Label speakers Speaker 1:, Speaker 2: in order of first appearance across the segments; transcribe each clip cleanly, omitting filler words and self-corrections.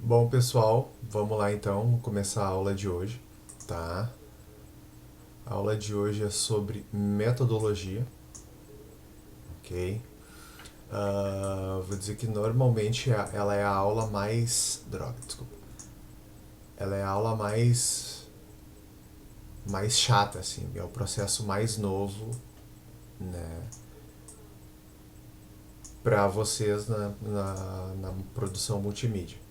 Speaker 1: Bom, pessoal, vamos lá então começar a aula de hoje, tá? A aula de hoje é sobre metodologia, ok? Vou dizer que normalmente ela é a aula mais. Droga, desculpa. Ela é a aula mais chata, assim, é o processo mais novo, né? Para vocês na produção multimídia,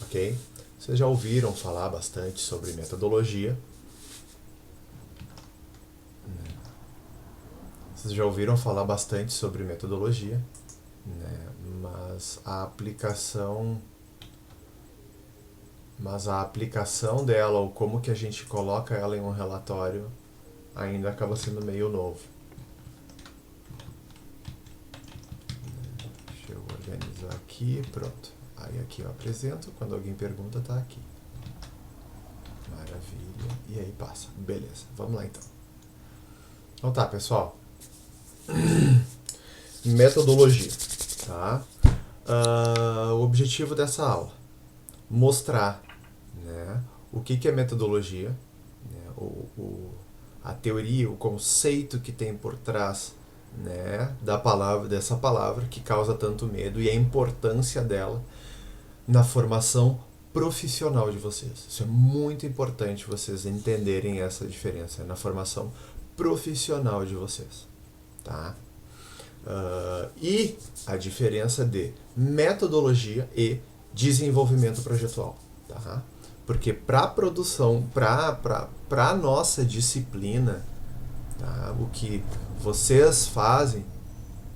Speaker 1: ok? Vocês já ouviram falar bastante sobre metodologia. Vocês já ouviram falar bastante sobre metodologia, né? Mas a aplicação dela, ou como que a gente coloca ela em um relatório, ainda acaba sendo meio novo. Deixa eu organizar aqui, pronto. Aí aqui eu apresento, quando alguém pergunta, tá aqui. Maravilha. E aí passa. Beleza, vamos lá então. Então tá, pessoal. Metodologia, tá? O objetivo dessa aula, mostrar, né, o que é metodologia, né, a teoria, o conceito que tem por trás, né, dessa palavra que causa tanto medo e a importância dela na formação profissional de vocês. Isso é muito importante vocês entenderem essa diferença na formação profissional de vocês, tá? E a diferença de metodologia e desenvolvimento projetual, tá? Porque para produção, para nossa disciplina, tá? O que vocês fazem,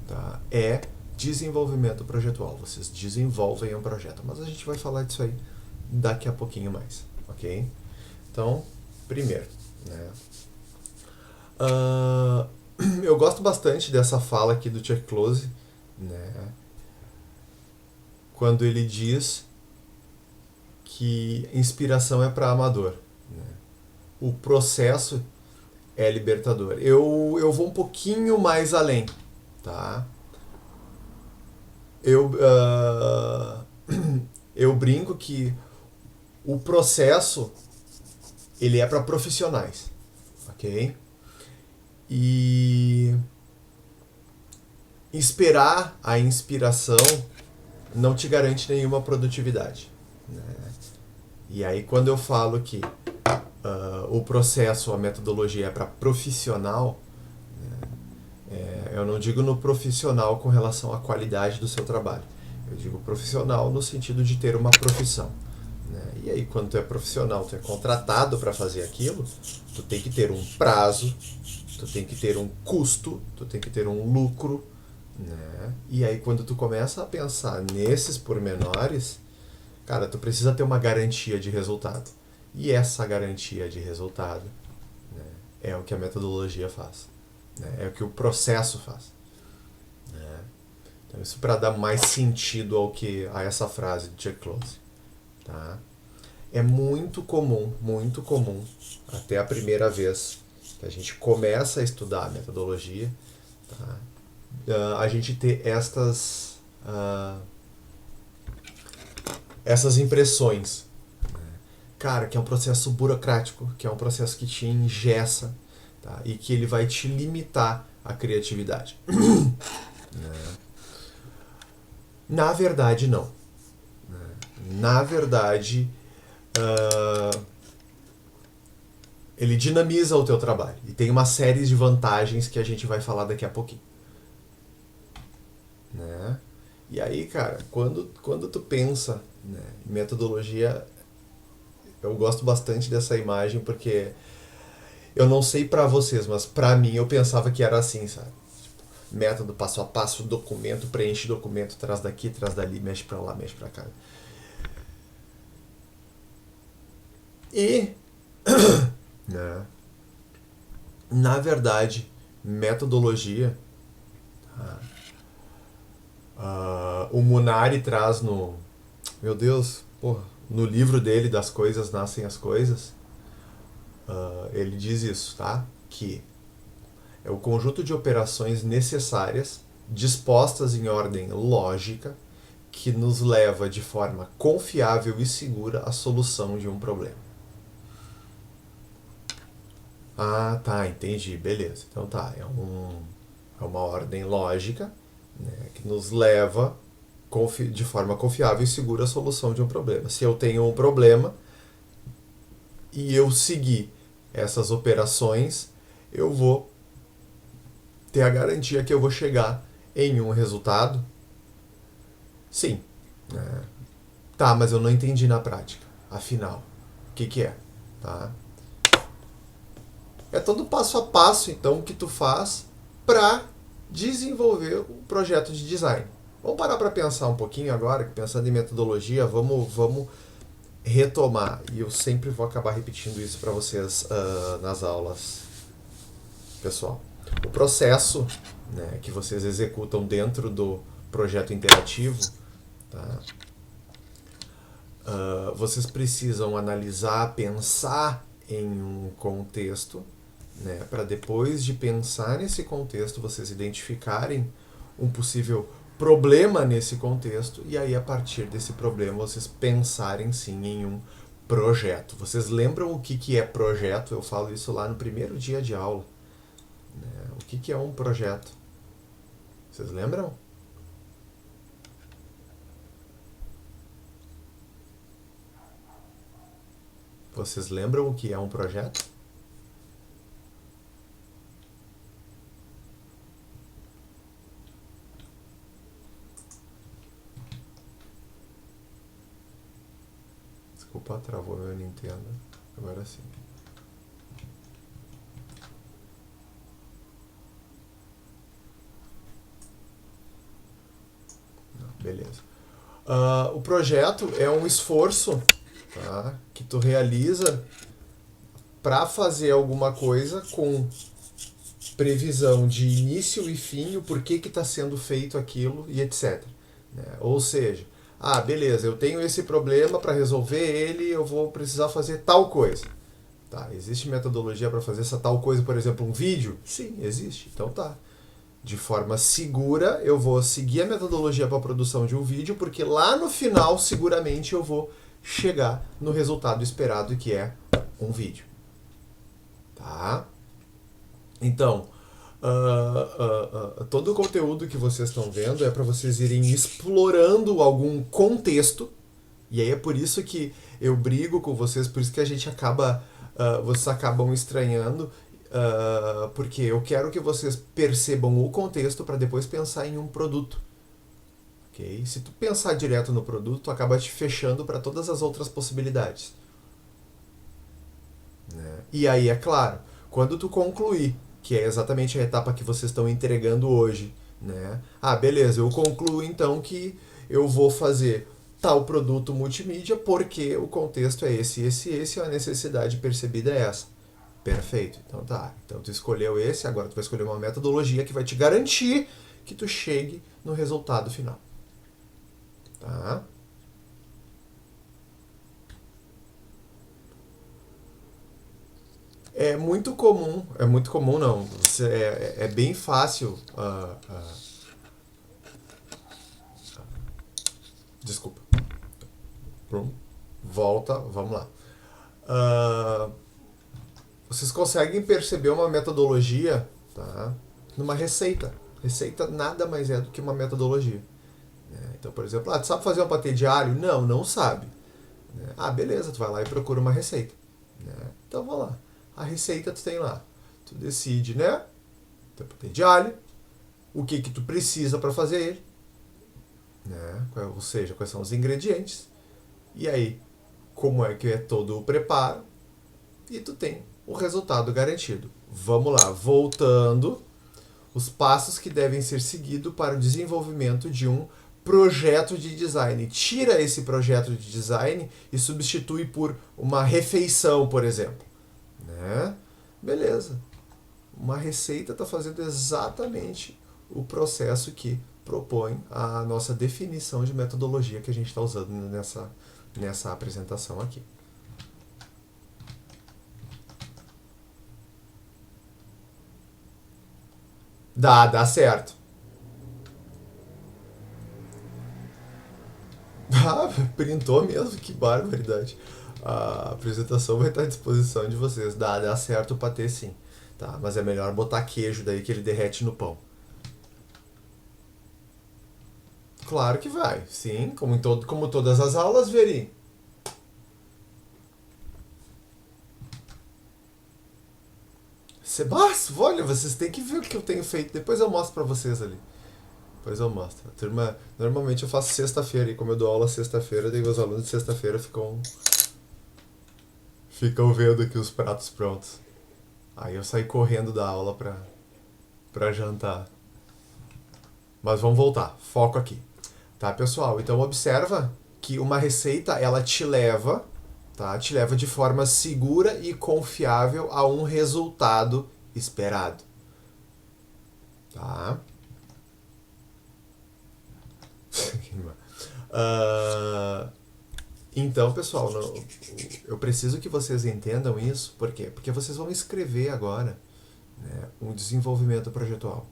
Speaker 1: tá? É desenvolvimento projetual. Vocês desenvolvem um projeto, mas a gente vai falar disso aí daqui a pouquinho mais, ok? Então, primeiro, né? Uh, eu gosto bastante dessa fala aqui do Chuck Close, né? Quando ele diz que inspiração é para amador, né? O processo é libertador. Eu vou um pouquinho mais além, tá? Eu brinco que o processo ele é para profissionais, ok? E esperar a inspiração não te garante nenhuma produtividade, né? E aí quando eu falo que o processo, a metodologia é para profissional, eu não digo no profissional com relação à qualidade do seu trabalho. Eu digo profissional no sentido de ter uma profissão, né? E aí quando tu é profissional, tu é contratado para fazer aquilo, tu tem que ter um prazo, tu tem que ter um custo, tu tem que ter um lucro, né? E aí quando tu começa a pensar nesses pormenores, cara, tu precisa ter uma garantia de resultado. E essa garantia de resultado, né, é o que a metodologia faz, né? É o que o processo faz, né? Então isso para dar mais sentido a essa frase de Chuck Close, tá? É muito comum, até a primeira vez que a gente começa a estudar a metodologia, tá? A gente ter essas impressões, cara, que é um processo burocrático, que é um processo que te engessa, tá? E que ele vai te limitar a criatividade. Na verdade, não. Na verdade, ele dinamiza o teu trabalho e tem uma série de vantagens que a gente vai falar daqui a pouquinho, né? E aí, cara, quando tu pensa, né, em metodologia, eu gosto bastante dessa imagem porque eu não sei pra vocês, mas pra mim eu pensava que era assim, sabe? Método passo a passo, documento, preenche documento, traz daqui, traz dali, mexe pra lá, mexe pra cá. E, né, na verdade, metodologia, o Munari traz no. Meu Deus, porra, no livro dele, Das Coisas Nascem as Coisas, ele diz isso, tá? Que é o conjunto de operações necessárias, dispostas em ordem lógica, que nos leva de forma confiável e segura à solução de um problema. Ah, tá, entendi, beleza. Então tá, é uma ordem lógica, né, que nos leva de forma confiável e segura à solução de um problema. Se eu tenho um problema e eu seguir essas operações, eu vou ter a garantia que eu vou chegar em um resultado. Sim. Né? Tá, mas eu não entendi na prática. Afinal, o que é? Tá? É todo passo a passo, então, que tu faz para desenvolver o projeto de design. Vamos parar para pensar um pouquinho agora, pensando em metodologia, vamos retomar. E eu sempre vou acabar repetindo isso para vocês nas aulas, pessoal. O processo, né, que vocês executam dentro do projeto interativo, tá? Vocês precisam analisar, pensar em um contexto, né, para depois de pensar nesse contexto, vocês identificarem um possível problema nesse contexto e aí a partir desse problema vocês pensarem sim em um projeto. Vocês lembram o que é projeto? Eu falo isso lá no primeiro dia de aula. Né? O que é um projeto? Vocês lembram? Vocês lembram o que é um projeto? Desculpa, travou meu Nintendo. Agora sim. Beleza. O projeto é um esforço, tá, que tu realiza para fazer alguma coisa com previsão de início e fim, o porquê que está sendo feito aquilo e etc. Né? Ou seja, beleza, eu tenho esse problema, para resolver ele eu vou precisar fazer tal coisa. Tá, existe metodologia para fazer essa tal coisa, por exemplo, um vídeo? Sim, existe. Então tá. De forma segura, eu vou seguir a metodologia para a produção de um vídeo, porque lá no final, seguramente, eu vou chegar no resultado esperado, que é um vídeo. Tá? Então, todo o conteúdo que vocês estão vendo é para vocês irem explorando algum contexto, e aí é por isso que eu brigo com vocês, por isso que a gente acaba, vocês acabam estranhando, porque eu quero que vocês percebam o contexto para depois pensar em um produto. Okay? Se tu pensar direto no produto, tu acaba te fechando para todas as outras possibilidades. Né? E aí, é claro, quando tu concluir, que é exatamente a etapa que vocês estão entregando hoje, né? Beleza, eu concluo então que eu vou fazer tal produto multimídia porque o contexto é esse, a necessidade percebida é essa. Perfeito, então tá. Então tu escolheu esse, agora tu vai escolher uma metodologia que vai te garantir que tu chegue no resultado final. Tá? É muito comum não. É bem fácil. Desculpa. Volta, vamos lá. Vocês conseguem perceber uma metodologia, tá, numa receita. Receita nada mais é do que uma metodologia. Então, por exemplo, tu sabe fazer um patê de alho? Não, não sabe. Beleza, tu vai lá e procura uma receita. Então, vamos lá. A receita tu tem lá. Tu decide, né? Teu patê de alho, o que tu precisa para fazer ele, né? Ou seja, quais são os ingredientes. E aí, como é que é todo o preparo. E tu tem o resultado garantido. Vamos lá, voltando. Os passos que devem ser seguidos para o desenvolvimento de um projeto de design. Tira esse projeto de design e substitui por uma refeição, por exemplo. Né? Beleza. Uma receita está fazendo exatamente o processo que propõe a nossa definição de metodologia que a gente está usando nessa apresentação aqui. Dá certo. Ah, printou mesmo, que barbaridade. A apresentação vai estar à disposição de vocês. Dá certo o patê sim, tá? Mas é melhor botar queijo daí que ele derrete no pão. Claro que vai, sim, como todas as aulas, Veri. Mas, olha, vocês têm que ver o que eu tenho feito. Depois eu mostro pra vocês ali. Depois eu mostro. A turma, normalmente eu faço sexta-feira e como eu dou aula sexta-feira, daí os alunos de sexta-feira ficam vendo aqui os pratos prontos. Aí eu saí correndo da aula pra jantar. Mas vamos voltar. Foco aqui. Tá, pessoal? Então observa que uma receita, ela te leva, tá? Te leva de forma segura e confiável a um resultado esperado. Tá? Ah, então, pessoal, eu preciso que vocês entendam isso. Por quê? Porque vocês vão escrever agora, né, um desenvolvimento projetual.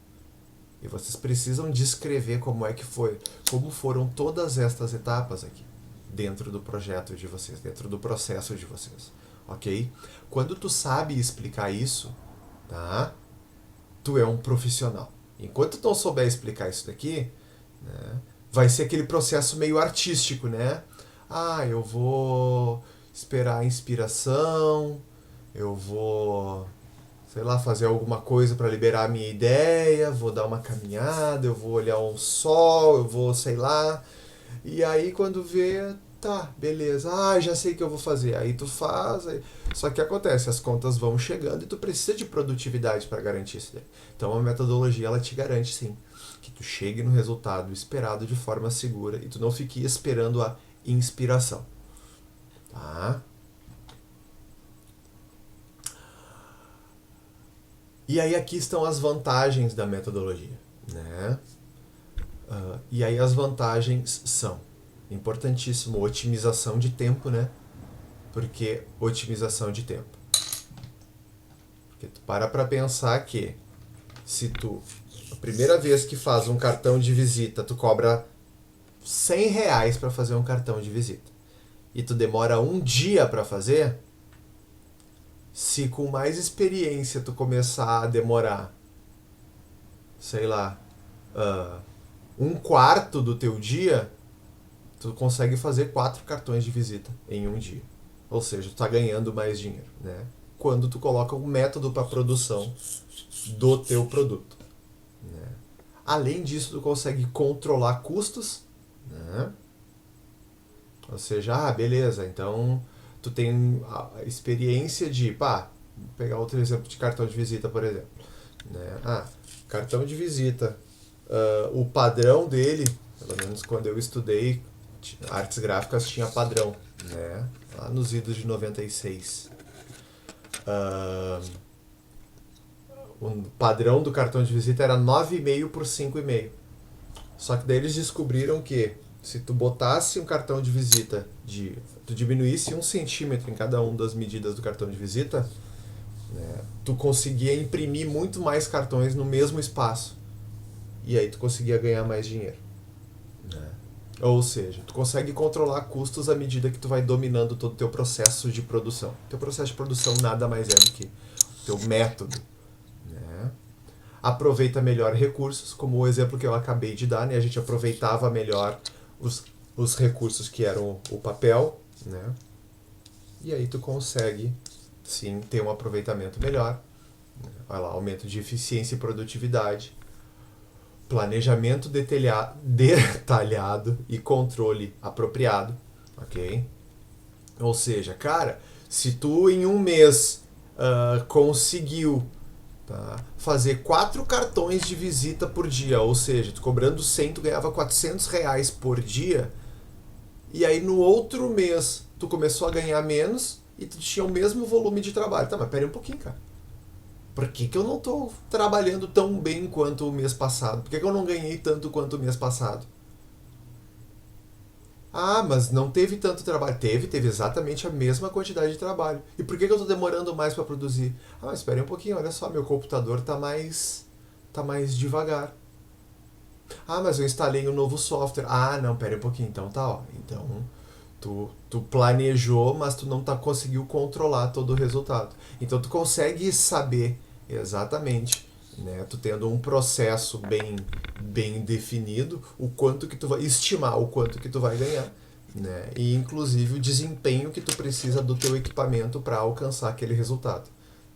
Speaker 1: E vocês precisam descrever como é que foi, como foram todas estas etapas aqui, dentro do projeto de vocês, dentro do processo de vocês, ok? Quando tu sabe explicar isso, tá? Tu é um profissional. Enquanto tu não souber explicar isso daqui, né, vai ser aquele processo meio artístico, né? Ah, eu vou esperar a inspiração, eu vou, sei lá, fazer alguma coisa para liberar a minha ideia, vou dar uma caminhada, eu vou olhar um sol, eu vou, sei lá. E aí quando vê, tá, beleza, já sei o que eu vou fazer. Aí tu faz, só que acontece, as contas vão chegando e tu precisa de produtividade para garantir isso daí. Então a metodologia, ela te garante sim, que tu chegue no resultado esperado de forma segura e tu não fique esperando a inspiração. Tá? E aí aqui estão as vantagens da metodologia, né? E aí as vantagens são, importantíssimo, otimização de tempo, né? Porque otimização de tempo. Porque tu para pensar que se tu, a primeira vez que faz um cartão de visita, tu cobra R$ 100 para fazer um cartão de visita. E tu demora um dia para fazer, se com mais experiência tu começar a demorar, sei lá, um quarto do teu dia, tu consegue fazer 4 cartões de visita em um dia. Ou seja, tu tá ganhando mais dinheiro, né? Quando tu coloca um método para produção do teu produto, né? Além disso, tu consegue controlar custos, né? Ou seja, beleza, então tu tem a experiência de, vou pegar outro exemplo de cartão de visita, por exemplo, né? Cartão de visita, o padrão dele, pelo menos quando eu estudei artes gráficas, tinha padrão, né? Lá nos idos de 96. O padrão do cartão de visita era 9,5 por 5,5. Só que daí eles descobriram que se tu botasse um cartão de visita, tu diminuísse 1 centímetro em cada uma das medidas do cartão de visita, né, tu conseguia imprimir muito mais cartões no mesmo espaço. E aí tu conseguia ganhar mais dinheiro. Né? Ou seja, tu consegue controlar custos à medida que tu vai dominando todo o teu processo de produção. Teu processo de produção nada mais é do que o teu método. Né? Aproveita melhor recursos, como o exemplo que eu acabei de dar, né? A gente aproveitava melhor os recursos que eram o papel, né? E aí tu consegue, sim, ter um aproveitamento melhor. Vai lá, aumento de eficiência e produtividade, planejamento detalhado e controle apropriado, ok? Ou seja, cara, se tu em um mês conseguiu fazer 4 cartões de visita por dia, ou seja, tu cobrando 100, tu ganhava R$ 400 por dia, e aí no outro mês tu começou a ganhar menos e tu tinha o mesmo volume de trabalho. Tá, mas pera aí um pouquinho, cara. Por que eu não tô trabalhando tão bem quanto o mês passado? Por que eu não ganhei tanto quanto o mês passado? Mas não teve tanto trabalho. Teve exatamente a mesma quantidade de trabalho. E por que eu tô demorando mais para produzir? Mas espera aí um pouquinho, olha só, meu computador tá mais devagar. Ah, mas eu instalei um novo software. Ah, não, pera aí um pouquinho. Então tá, ó. Então, tu planejou, mas tu não conseguiu controlar todo o resultado. Então, tu consegue saber exatamente, né? Tu tendo um processo bem definido, o quanto que tu vai estimar o quanto que tu vai ganhar, né? E inclusive o desempenho que tu precisa do teu equipamento para alcançar aquele resultado,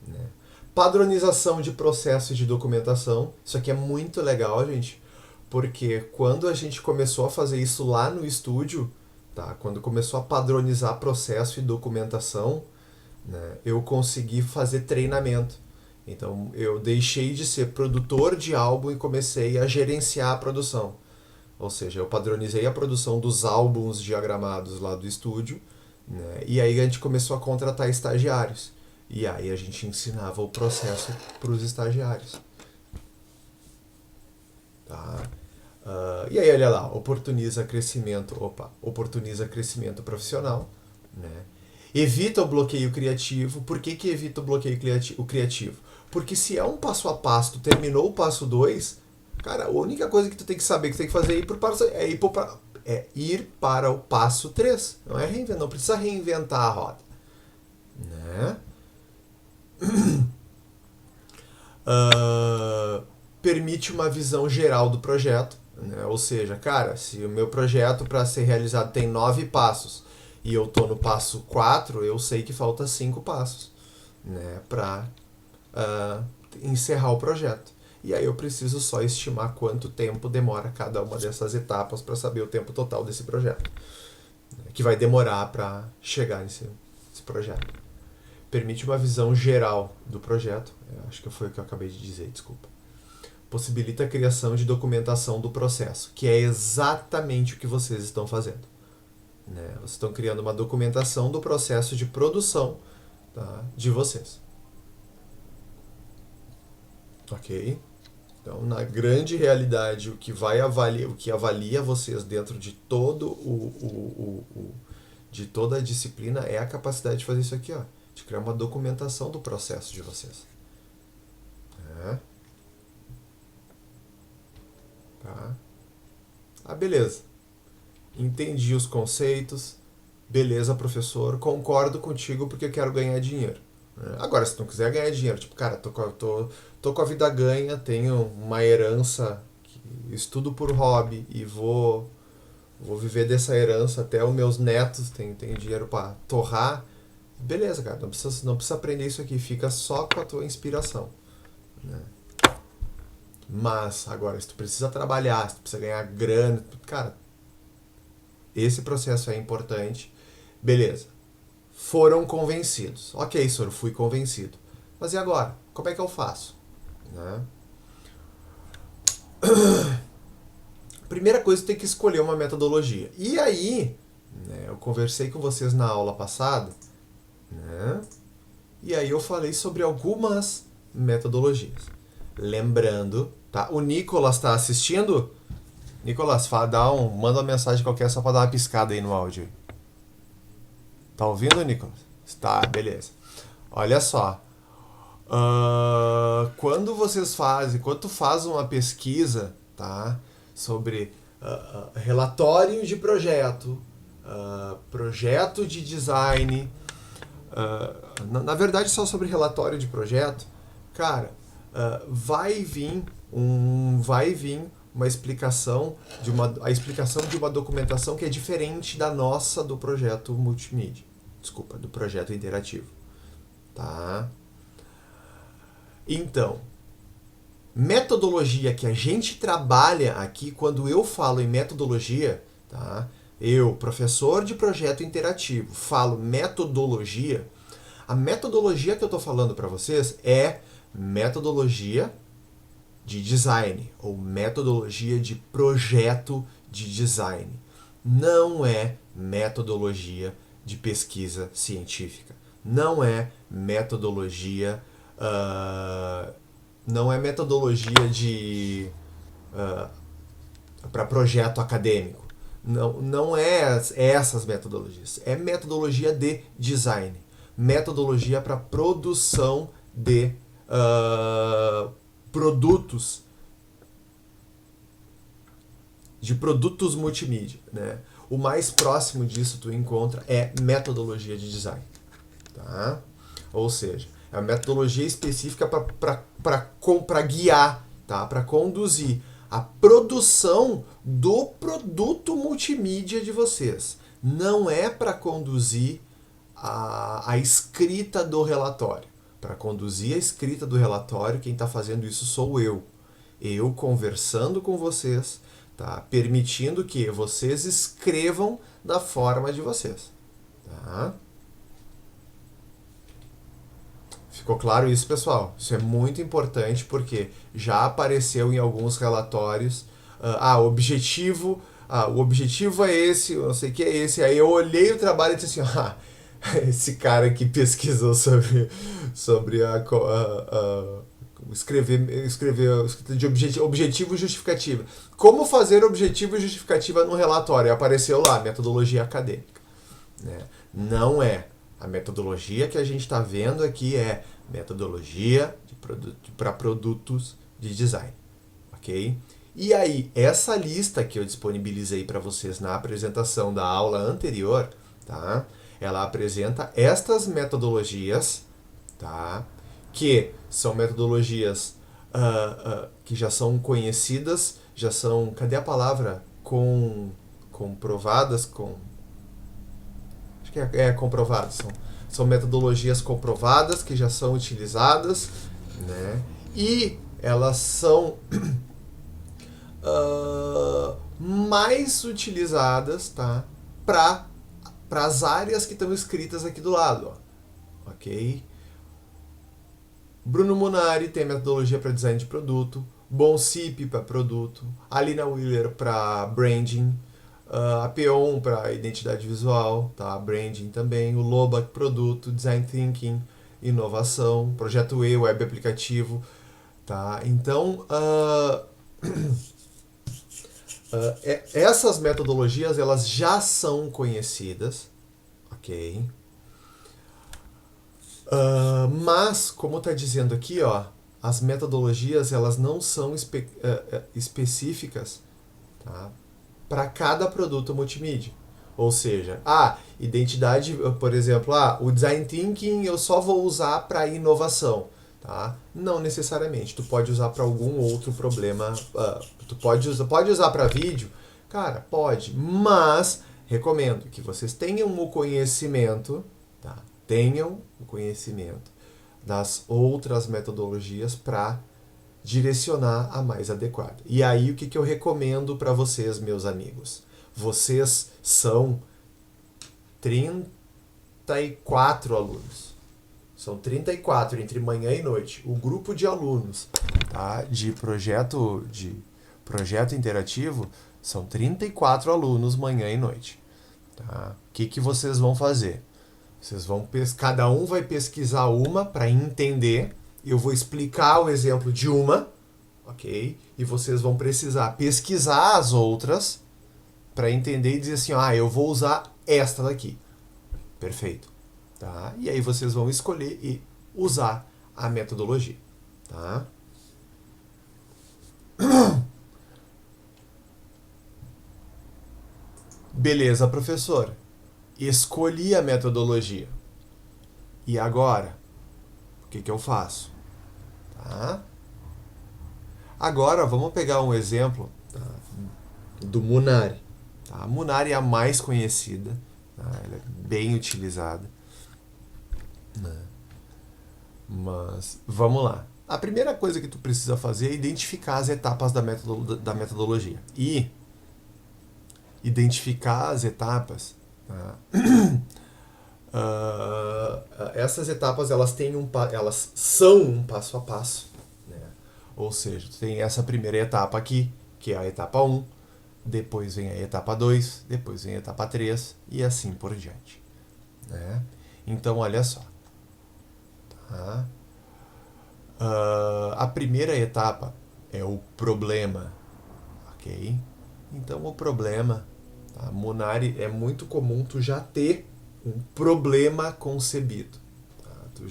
Speaker 1: né? Padronização de processo e de documentação. Isso aqui é muito legal, gente, porque quando a gente começou a fazer isso lá no estúdio, tá? Quando começou a padronizar processo e documentação, né, eu consegui fazer treinamento. Então eu deixei de ser produtor de álbum e comecei a gerenciar a produção. Ou seja, eu padronizei a produção dos álbuns diagramados lá do estúdio, né, e aí a gente começou a contratar estagiários. E aí a gente ensinava o processo para os estagiários. Tá? E aí, olha lá, oportuniza crescimento profissional, né? Evita o bloqueio criativo. Por que evita o bloqueio criativo? Porque se é um passo a passo, tu terminou o passo 2, cara, a única coisa que tu tem que saber que tu tem que fazer é ir para o passo 3. Não é reinventar, não precisa reinventar a roda, né? Permite uma visão geral do projeto, né? Ou seja, cara, se o meu projeto para ser realizado tem 9 passos e eu tô no passo 4, eu sei que falta 5 passos, né, para encerrar o projeto. E aí eu preciso só estimar quanto tempo demora cada uma dessas etapas para saber o tempo total desse projeto, né, que vai demorar para chegar nesse projeto. Permite uma visão geral do projeto. Acho que foi o que eu acabei de dizer, desculpa. Possibilita a criação de documentação do processo, que é exatamente o que vocês estão fazendo, né? Vocês estão criando uma documentação do processo de produção, tá, de vocês. Ok? Então, na grande realidade, o que avalia vocês dentro de de toda a disciplina é a capacidade de fazer isso aqui, ó, de criar uma documentação do processo de vocês. É. Tá? Beleza. Entendi os conceitos. Beleza, professor. Concordo contigo porque eu quero ganhar dinheiro. Agora, se tu não quiser ganhar dinheiro, tipo, cara, tô com a vida ganha, tenho uma herança, estudo por hobby e vou viver dessa herança até os meus netos, tenho dinheiro para torrar. Beleza, cara, não precisa aprender isso aqui, fica só com a tua inspiração, né? Mas, agora, se tu precisa trabalhar, se tu precisa ganhar grana, cara, esse processo é importante. Beleza. Foram convencidos. Ok, senhor, fui convencido. Mas e agora? Como é que eu faço? Né? Primeira coisa, tem que escolher uma metodologia. E aí, né, eu conversei com vocês na aula passada, né? E aí eu falei sobre algumas metodologias. Lembrando, tá? O Nicolas está assistindo? Nicolas, manda uma mensagem qualquer só para dar uma piscada aí no áudio. Tá ouvindo, Nicolas? Tá, beleza. Olha só. Quando tu faz uma pesquisa, tá, sobre relatório de projeto, projeto de design, na verdade só sobre relatório de projeto, cara, vai vir uma explicação a explicação de uma documentação que é diferente da nossa do projeto multimídia. Desculpa, do projeto interativo. Tá? Então, metodologia que a gente trabalha aqui, quando eu falo em metodologia, tá? Eu, professor de projeto interativo, falo metodologia. A metodologia que eu estou falando para vocês é metodologia de design ou metodologia de projeto de design. Não é metodologia de pesquisa científica. Não é metodologia para projeto acadêmico. Não é essas metodologias. É metodologia de design. Metodologia para produção de produtos de produtos multimídia, né? O mais próximo disso tu encontra é metodologia de design, tá? Ou seja, é a metodologia específica para guiar, tá? Para conduzir a produção do produto multimídia de vocês. Não é para conduzir a escrita do relatório. Para conduzir a escrita do relatório, quem está fazendo isso sou eu. Eu conversando com vocês, tá? Permitindo que vocês escrevam da forma de vocês. Tá? Ficou claro isso, pessoal? Isso é muito importante porque já apareceu em alguns relatórios. O objetivo é esse, eu não sei o que é esse. Aí eu olhei o trabalho e disse assim, esse cara que pesquisou sobre escrever de objetivo e justificativa. Como fazer objetivo e justificativa no relatório? Apareceu lá, metodologia acadêmica. Né? Não é. A metodologia que a gente está vendo aqui é metodologia para produtos de design. Ok? E aí, essa lista que eu disponibilizei para vocês na apresentação da aula anterior, tá? Ela apresenta estas metodologias, tá? Que são metodologias que já são conhecidas, já são, cadê a palavra? Comprovadas, acho que é comprovadas, são metodologias comprovadas que já são utilizadas, né? E elas são mais utilizadas, tá? Para as áreas que estão escritas aqui do lado, ó. Ok? Bruno Munari tem metodologia para design de produto, Bonsip para produto, Alina Wheeler para branding, a Peon para identidade visual, tá? Branding também, o Lobach produto, design thinking, inovação, projeto E, web aplicativo, tá? Então, essas metodologias elas já são conhecidas, ok? Mas, como está dizendo aqui, ó, as metodologias elas não são específicas, tá? Para cada produto multimídia. Ou seja, identidade, por exemplo, o design thinking eu só vou usar para inovação. Tá? Não necessariamente. Tu pode usar para algum outro problema. Tu pode usar para vídeo? Cara, pode. Mas recomendo que vocês tenham o conhecimento, tá? Tenham o conhecimento das outras metodologias para direcionar a mais adequada. E aí o que eu recomendo para vocês, meus amigos? Vocês são 34 alunos. São 34 entre manhã e noite. O grupo de alunos, tá, de projeto interativo são 34 alunos manhã e noite. Tá? O que vocês vão fazer? Cada um vai pesquisar uma para entender. Eu vou explicar o exemplo de uma, ok? E vocês vão precisar pesquisar as outras para entender e dizer assim, eu vou usar esta daqui. Perfeito. Tá? E aí vocês vão escolher e usar a metodologia. Tá? Beleza, professor. Escolhi a metodologia. E agora? O que eu faço? Tá? Agora vamos pegar um exemplo, tá, do Munari. Tá? A Munari é a mais conhecida. Tá? Ela é bem utilizada. Mas vamos lá. A primeira coisa que tu precisa fazer é identificar as etapas da metodologia. E identificar as etapas, tá? Essas etapas elas são um passo a passo, né? Ou seja, tu tem essa primeira etapa aqui, que é a etapa 1, depois vem a etapa 2, depois vem a etapa 3 e assim por diante, né? Então olha só, tá? A primeira etapa é o problema, ok? Então o problema, tá? Munari, é muito comum tu já ter um problema concebido, tá? Tu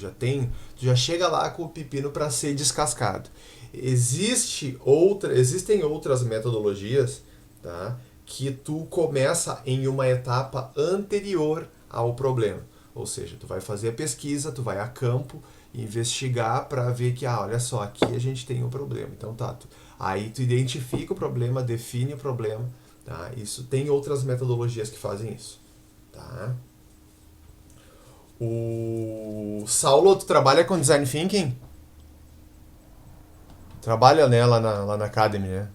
Speaker 1: já chega lá com o pepino para ser descascado. Existem outras metodologias tá? Que tu começa em uma etapa anterior ao problema. Ou seja, tu vai fazer a pesquisa, tu vai a campo, investigar para ver que, olha só, aqui a gente tem um problema. Então tá, aí tu identifica o problema, define o problema, tá? Isso tem outras metodologias que fazem isso, tá? O Saulo, tu trabalha com Design Thinking? Trabalha, né, lá na Academy, né?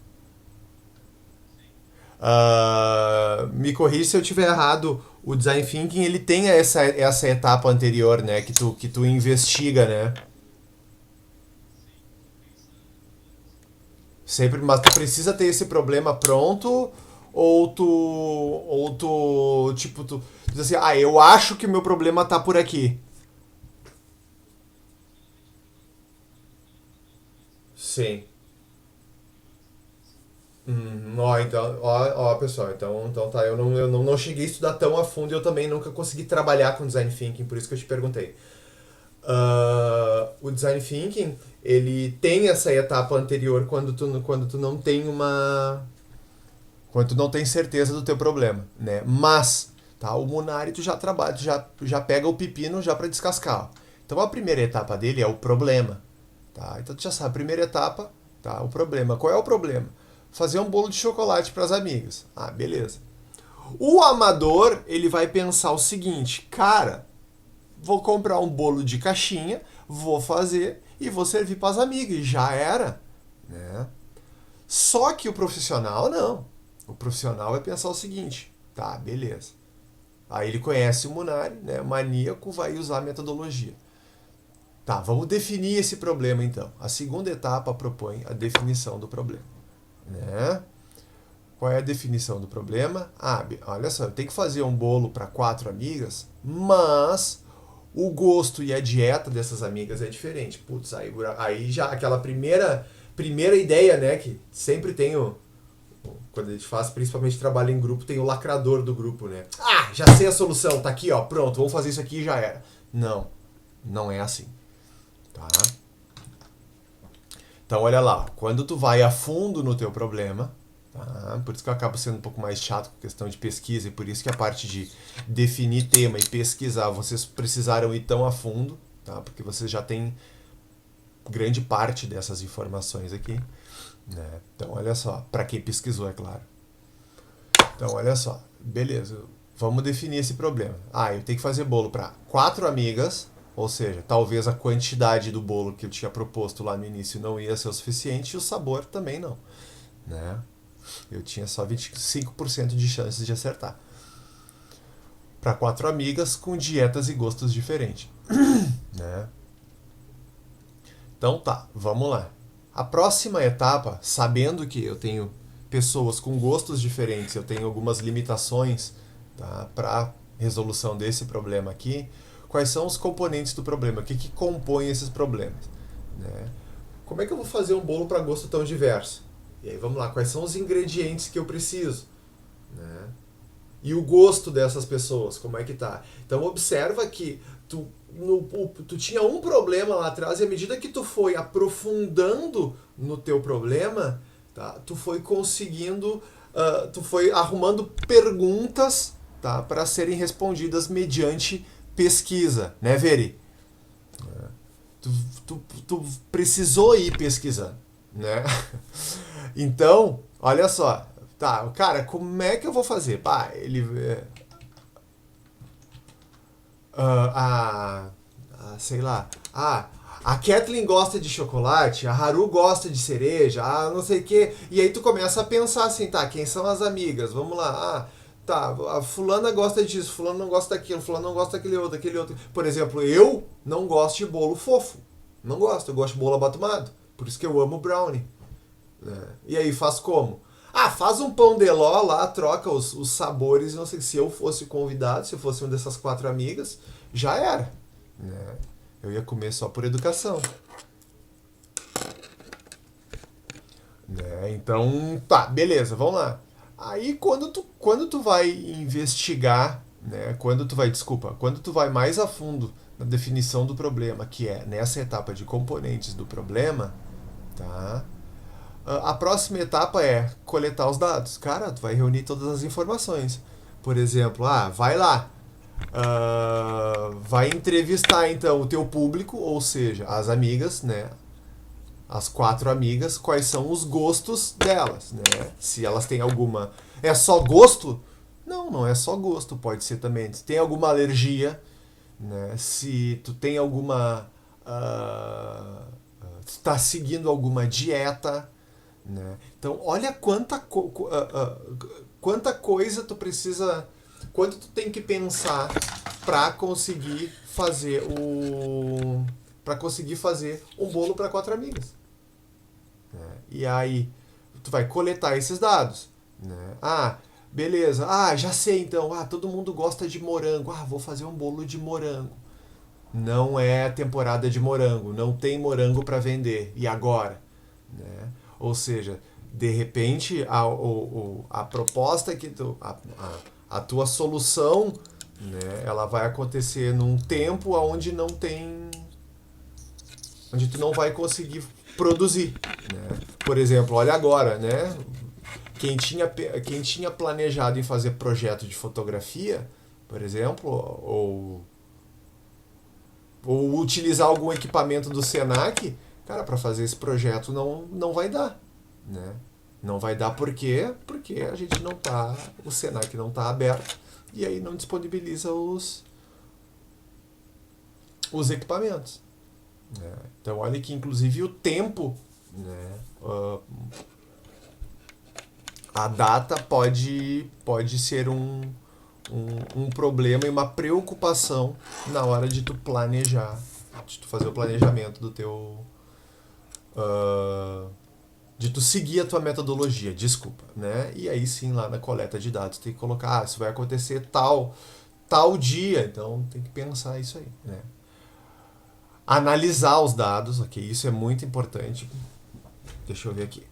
Speaker 1: Me corrija se eu estiver errado. O Design Thinking ele tem essa etapa anterior, né? Que tu investiga, né? Sempre, mas tu precisa ter esse problema pronto ou tu tipo tu diz assim, eu acho que o meu problema tá por aqui. Sim. Então, pessoal, então tá, eu não cheguei a estudar tão a fundo e eu também nunca consegui trabalhar com Design Thinking, por isso que eu te perguntei. O Design Thinking, ele tem essa etapa anterior quando tu não tem uma... Quando tu não tem certeza do teu problema, né? Mas, tá, o Munari tu já trabalha, tu já pega o pepino já para descascar. Então a primeira etapa dele é o problema, tá? Então tu já sabe, a primeira etapa, tá, o problema. Qual é o problema? Fazer um bolo de chocolate para as amigas. Beleza. O amador, ele vai pensar o seguinte, cara, vou comprar um bolo de caixinha, vou fazer e vou servir para as amigas. E já era, né? Só que o profissional não. O profissional vai pensar o seguinte, tá, beleza. Aí ele conhece o Munari, né? O maníaco vai usar a metodologia. Tá, vamos definir esse problema então. A segunda etapa propõe a definição do problema, né? Qual é a definição do problema? Olha só, eu tenho que fazer um bolo para 4 amigas, mas o gosto e a dieta dessas amigas é diferente. Putz, aí já aquela primeira ideia, né, que sempre tem quando a gente faz, principalmente trabalho em grupo, tem o lacrador do grupo, né? Já sei a solução, tá aqui, ó, pronto, vamos fazer isso aqui e já era. Não, não é assim, tá? Então, olha lá, quando tu vai a fundo no teu problema, tá? Por isso que eu acabo sendo um pouco mais chato com questão de pesquisa e por isso que a parte de definir tema e pesquisar, vocês precisaram ir tão a fundo, tá? Porque vocês já têm grande parte dessas informações aqui, né? Então, olha só, para quem pesquisou, é claro. Então, olha só, beleza, vamos definir esse problema. Eu tenho que fazer bolo para 4 amigas, ou seja, talvez a quantidade do bolo que eu tinha proposto lá no início não ia ser o suficiente e o sabor também não, né? Eu tinha só 25% de chances de acertar. Para 4 amigas com dietas e gostos diferentes, né? Então tá, vamos lá. A próxima etapa, sabendo que eu tenho pessoas com gostos diferentes, eu tenho algumas limitações, tá, para resolução desse problema aqui, quais são os componentes do problema, o que compõe esses problemas, né? Como é que eu vou fazer um bolo para gosto tão diverso? E aí vamos lá, quais são os ingredientes que eu preciso, né? E o gosto dessas pessoas, como é que tá? Então observa que tu tinha um problema lá atrás e à medida que tu foi aprofundando no teu problema, tá? Tu foi conseguindo, tu foi arrumando perguntas, tá? Para serem respondidas mediante pesquisa, né, Veri? Tu precisou ir pesquisando, né? Então, olha só, tá, cara, como é que eu vou fazer? Sei lá, a Kathleen gosta de chocolate, a Haru gosta de cereja, não sei o que, e aí tu começa a pensar assim, tá, quem são as amigas? Vamos lá, tá, a fulana gosta disso, fulano não gosta daquilo, fulano não gosta daquele outro. Por exemplo, eu não gosto de bolo fofo, não gosto, eu gosto de bolo abatumado, por isso que eu amo brownie, né? E aí, faz como? Faz um pão de ló lá, troca os sabores, não sei, se eu fosse convidado, se eu fosse uma dessas 4 amigas, já era, né? Eu ia comer só por educação, né? Então, tá, beleza, vamos lá. Aí quando tu vai investigar, né? Quando tu vai mais a fundo na definição do problema, que é nessa etapa de componentes do problema, tá? A próxima etapa é coletar os dados. Cara, tu vai reunir todas as informações. Por exemplo, vai lá, vai entrevistar então o teu público, ou seja, as amigas, né? As 4 amigas, quais são os gostos delas, né? Se elas têm alguma. É só gosto? Não, não é só gosto, pode ser também. Se tem alguma alergia, né? Se tu tem alguma. Tu tá seguindo alguma dieta, né? Então, olha quanta coisa tu precisa. Quanto tu tem que pensar para conseguir fazer para conseguir fazer um bolo para 4 amigas. Né? E aí, tu vai coletar esses dados. Né? Beleza. Já sei então. Todo mundo gosta de morango. Vou fazer um bolo de morango. Não é temporada de morango. Não tem morango para vender. E agora? Né? Ou seja, de repente, a proposta que a tua solução, né, ela vai acontecer num tempo onde não tem, onde tu não vai conseguir produzir, né? Por exemplo, olha agora, né? Quem tinha planejado em fazer projeto de fotografia, por exemplo, ou utilizar algum equipamento do Senac, cara, para fazer esse projeto não vai dar, né? Não vai dar por quê? Porque a gente não tá, o Senac não tá aberto e aí não disponibiliza os equipamentos. Né? Então olha que inclusive o tempo, né, a data pode ser um problema e uma preocupação na hora de tu planejar, de tu fazer o planejamento do teu. De tu seguir a tua metodologia, desculpa, né? E aí sim, lá na coleta de dados, tem que colocar, isso vai acontecer tal dia, então tem que pensar isso aí, né? Analisar os dados, ok? Isso é muito importante. Deixa eu ver aqui.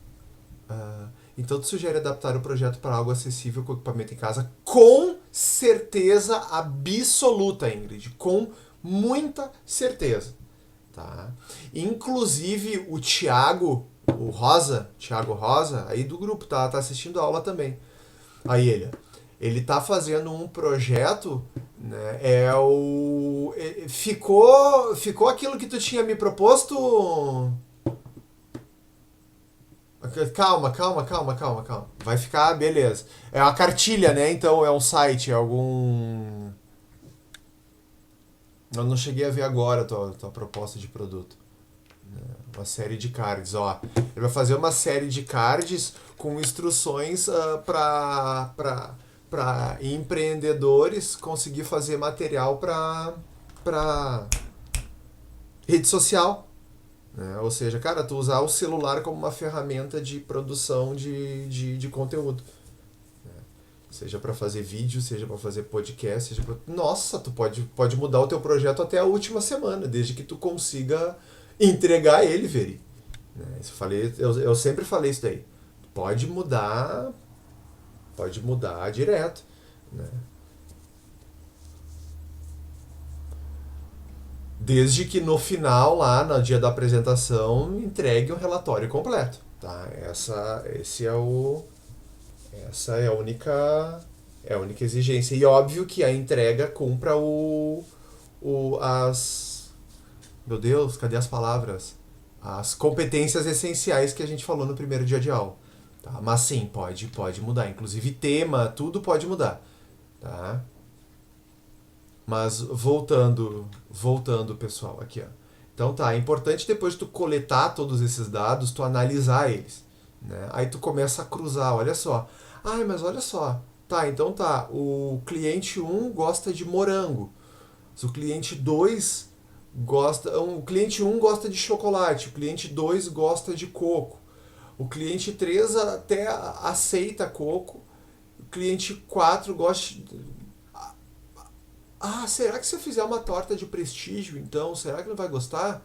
Speaker 1: Então, tu sugere adaptar o projeto para algo acessível com equipamento em casa? Com certeza absoluta, Ingrid. Com muita certeza. Tá? Inclusive, o Thiago Rosa, aí do grupo, tá assistindo a aula também. Aí ele tá fazendo um projeto, né? Ficou aquilo que tu tinha me proposto. Calma. Vai ficar, beleza. É uma cartilha, né? Então é um site, é algum. Eu não cheguei a ver agora a tua proposta de produto. Uma série de cards, ó. Ele vai fazer uma série de cards com instruções para empreendedores conseguir fazer material para rede social. Né? Ou seja, cara, tu usar o celular como uma ferramenta de produção de conteúdo. Seja para fazer vídeo, seja para fazer podcast, Nossa, tu pode mudar o teu projeto até a última semana, desde que tu consiga entregar ele, Veri. Né? Eu sempre falei isso daí. Pode mudar direto. Né? Desde que no final, lá no dia da apresentação, entregue um relatório completo. Tá? Essa é a única exigência. E óbvio que a entrega cumpra as. Meu Deus, cadê as palavras? As competências essenciais que a gente falou no primeiro dia de aula. Tá? Mas sim, pode mudar. Inclusive tema, tudo pode mudar. Tá? Mas voltando, pessoal, aqui, ó. Então tá, é importante depois de tu coletar todos esses dados, tu analisar eles. Né? Aí tu começa a cruzar, olha só. Mas olha só. Tá, então tá. O cliente 1 gosta de morango. O cliente 2 gosta. O cliente 1 gosta de chocolate. O cliente 2 gosta de coco. O cliente 3 até aceita coco. O cliente 4 gosta. Será que se eu fizer uma torta de prestígio, então, será que não vai gostar?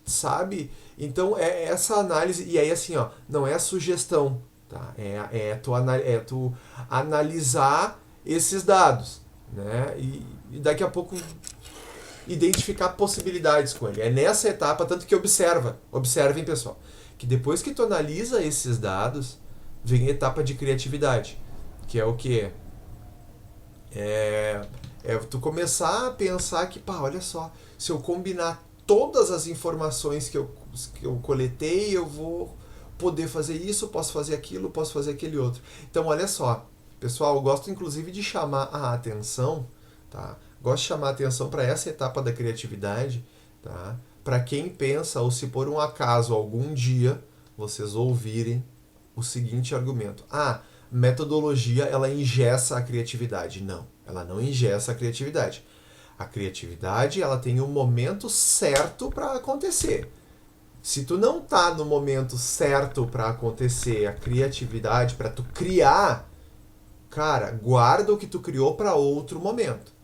Speaker 1: Sabe? Então é essa análise, e aí assim, ó, não é a sugestão, tá? É tu analisar esses dados, né? E daqui a pouco identificar possibilidades com ele. É nessa etapa, tanto que observem, pessoal, que depois que tu analisa esses dados, vem a etapa de criatividade, que é o quê? É tu começar a pensar que, pá, olha só, se eu combinar todas as informações que eu coletei, eu vou poder fazer isso, posso fazer aquilo, posso fazer aquele outro. Então, olha só, pessoal, eu gosto inclusive de chamar a atenção, tá? Gosto de chamar a atenção para essa etapa da criatividade, tá? Para quem pensa, ou se por um acaso algum dia vocês ouvirem o seguinte argumento: ah, metodologia ela engessa a criatividade. Não, ela não engessa a criatividade. A criatividade ela tem um momento certo para acontecer. Se tu não tá no momento certo para acontecer a criatividade, para tu criar, cara, guarda o que tu criou para outro momento.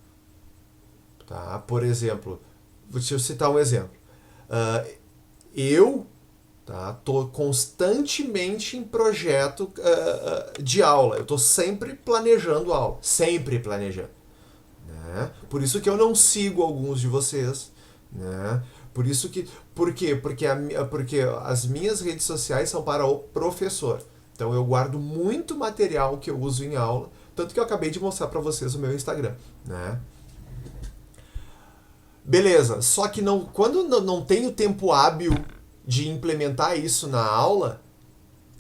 Speaker 1: Tá? Por exemplo, deixa eu citar um exemplo. Eu tô constantemente em projeto de aula. Eu tô sempre planejando aula. Sempre planejando. Né? Por isso que eu não sigo alguns de vocês. Né? Por isso que. Por quê? Porque as minhas redes sociais são para o professor. Então eu guardo muito material que eu uso em aula. Tanto que eu acabei de mostrar para vocês o meu Instagram. Né? Beleza, só que quando não tenho tempo hábil de implementar isso na aula,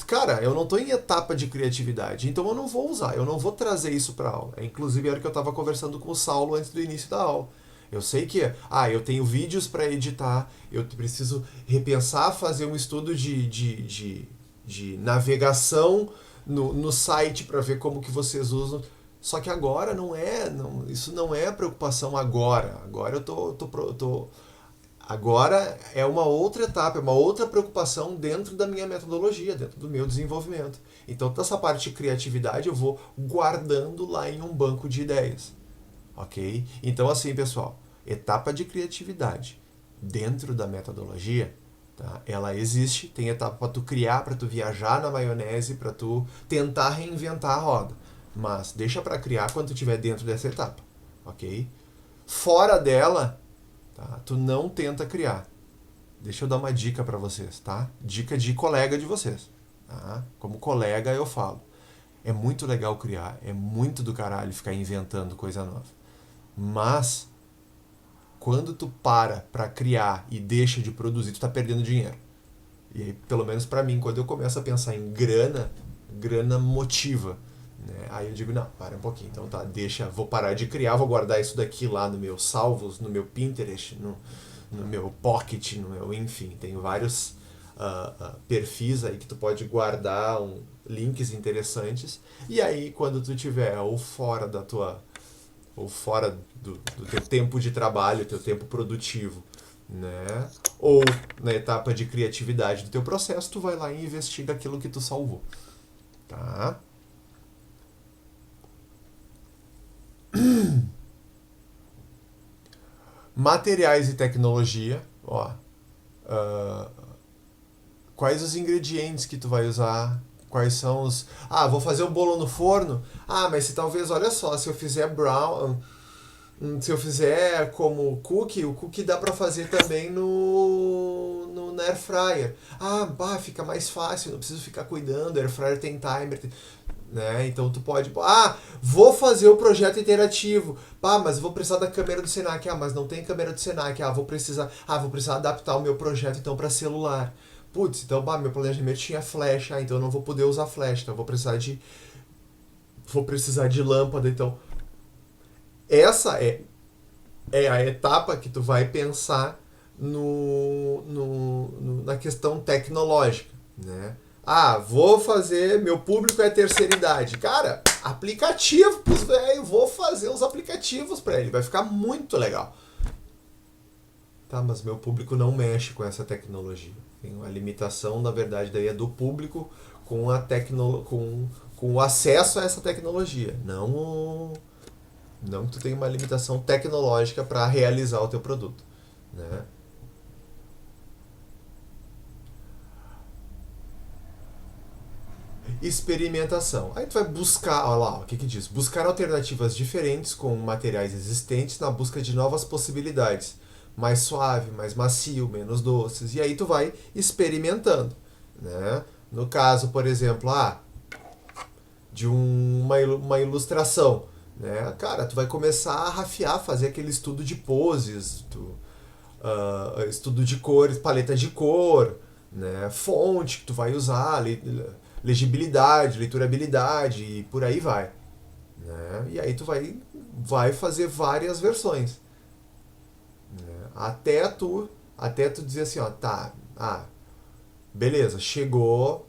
Speaker 1: cara, eu não estou em etapa de criatividade, então eu não vou usar, eu não vou trazer isso para a aula. Inclusive era o que eu estava conversando com o Saulo antes do início da aula. Eu sei que, eu tenho vídeos para editar, eu preciso repensar, fazer um estudo de navegação no site para ver como que vocês usam. Só que agora isso não é preocupação agora. Agora eu tô agora é uma outra etapa, é uma outra preocupação dentro da minha metodologia, dentro do meu desenvolvimento. Então, toda essa parte de criatividade eu vou guardando lá em um banco de ideias. Ok? Então, assim, pessoal, etapa de criatividade dentro da metodologia, tá? Ela existe, tem etapa para tu criar, para tu viajar na maionese, para tu tentar reinventar a roda. Mas deixa para criar quando tu estiver dentro dessa etapa. Ok? Fora dela, tá? Tu não tenta criar. Deixa eu dar uma dica para vocês, tá? Dica de colega de vocês. Tá? Como colega eu falo. É muito legal criar, é muito do caralho ficar inventando coisa nova. Mas, quando tu para criar e deixa de produzir, tu tá perdendo dinheiro. E aí, pelo menos para mim, quando eu começo a pensar em grana motiva. Né? Aí eu digo, não, para um pouquinho. Então tá, vou parar de criar, vou guardar isso daqui lá no meu salvos, no meu Pinterest, no meu Pocket, enfim, tem vários perfis aí que tu pode guardar links interessantes. E aí, quando tu tiver ou fora do teu tempo de trabalho, teu tempo produtivo, né? Ou na etapa de criatividade do teu processo, tu vai lá e investiga aquilo que tu salvou. Tá? Materiais e tecnologia, ó. Quais os ingredientes que tu vai usar? Quais são os... vou fazer o bolo no forno? Mas se talvez, olha só, se eu fizer brown... Se eu fizer como o cookie dá pra fazer também na air fryer. Fica mais fácil, não preciso ficar cuidando, air fryer tem timer... Né? Então tu pode, vou fazer o projeto interativo, mas vou precisar da câmera do Senac, mas não tem câmera do Senac, vou precisar adaptar o meu projeto então para celular. Putz, então meu planejamento tinha flash, então eu não vou poder usar flash, então eu vou precisar de lâmpada, então essa é a etapa que tu vai pensar na questão tecnológica, né? Vou fazer, meu público é terceira idade. Cara, aplicativo pros velhos, vou fazer uns aplicativos pra ele, vai ficar muito legal. Tá, mas meu público não mexe com essa tecnologia. Tem uma limitação, na verdade, daí é do público com com o acesso a essa tecnologia. Não que tu tenha uma limitação tecnológica para realizar o teu produto, né? Experimentação. Aí tu vai buscar, olha lá, o que diz? Buscar alternativas diferentes com materiais existentes na busca de novas possibilidades. Mais suave, mais macio, menos doces. E aí tu vai experimentando. né? No caso, por exemplo, de uma ilustração, né? Cara, tu vai começar a rafiar, fazer aquele estudo de poses, estudo de cores, paleta de cor, né? Fonte que tu vai usar, legibilidade, leiturabilidade e por aí vai, né? E aí tu vai fazer várias versões, né? Até tu dizer assim, ó, tá, beleza, chegou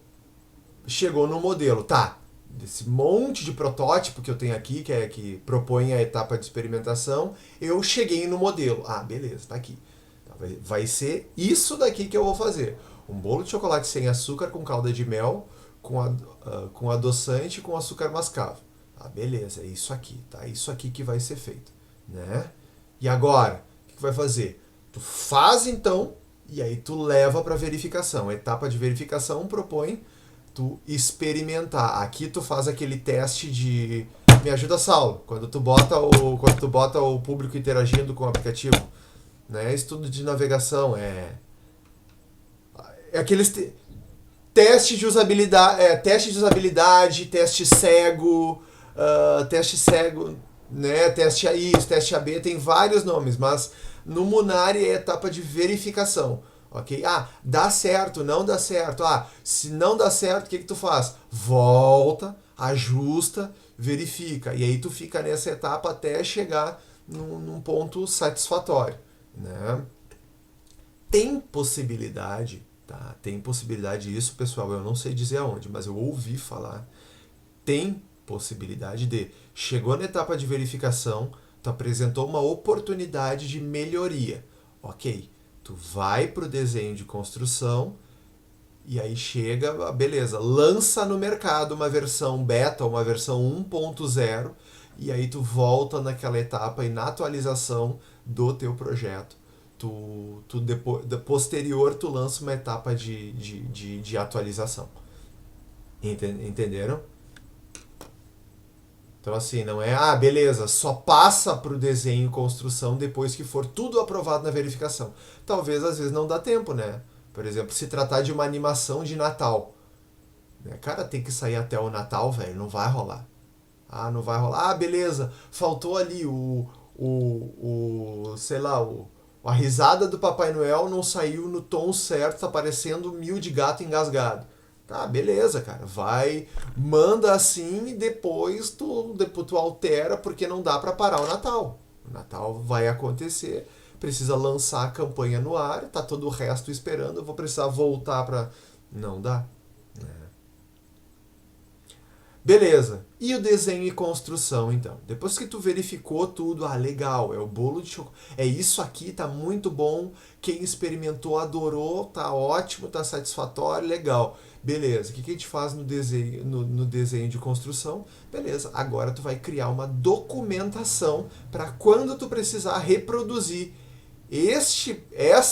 Speaker 1: no modelo, tá? Desse monte de protótipo que eu tenho aqui, que propõe a etapa de experimentação, eu cheguei no modelo. Beleza, tá aqui. Vai ser isso daqui que eu vou fazer. Um bolo de chocolate sem açúcar com calda de mel, com adoçante e com açúcar mascavo. Beleza, é isso aqui, tá? É isso aqui que vai ser feito, né? E agora, o que vai fazer? Tu faz então, e aí tu leva para verificação. A etapa de verificação propõe tu experimentar. Aqui tu faz aquele teste de... Me ajuda, Saulo. Quando tu bota o público interagindo com o aplicativo, né? Estudo de navegação, aqueles teste de usabilidade, teste cego, né? Teste A isso, teste AB, tem vários nomes, mas no Munari é a etapa de verificação. Ok? Dá certo, não dá certo. Se não dá certo, o que tu faz? Volta, ajusta, verifica. E aí tu fica nessa etapa até chegar num ponto satisfatório, né? Tem possibilidade, tá? Tem possibilidade, isso, pessoal, eu não sei dizer aonde, mas eu ouvi falar. Tem possibilidade de... Chegou na etapa de verificação, tu apresentou uma oportunidade de melhoria. Ok, tu vai pro desenho de construção e aí chega, beleza, lança no mercado uma versão beta, uma versão 1.0 e aí tu volta naquela etapa e na atualização do teu projeto, posterior tu lança uma etapa de atualização. Entenderam? Então assim, não é, beleza, só passa para o desenho e construção depois que for tudo aprovado na verificação. Talvez às vezes não dá tempo, né? Por exemplo, se tratar de uma animação de Natal, né? Cara, tem que sair até o Natal, velho, não vai rolar. Não vai rolar. Beleza, faltou ali sei lá, a risada do Papai Noel não saiu no tom certo, tá parecendo mil de gato engasgado. Tá, beleza, cara. Manda assim e depois tu altera porque não dá para parar o Natal. O Natal vai acontecer, precisa lançar a campanha no ar, tá todo o resto esperando, eu vou precisar voltar para... Não dá. Beleza. E o desenho e construção, então? Depois que tu verificou tudo, legal, é o bolo de chocolate. É isso aqui, tá muito bom. Quem experimentou adorou, tá ótimo, tá satisfatório, legal. Beleza. O que a gente faz no desenho de construção? Beleza. Agora tu vai criar uma documentação para quando tu precisar reproduzir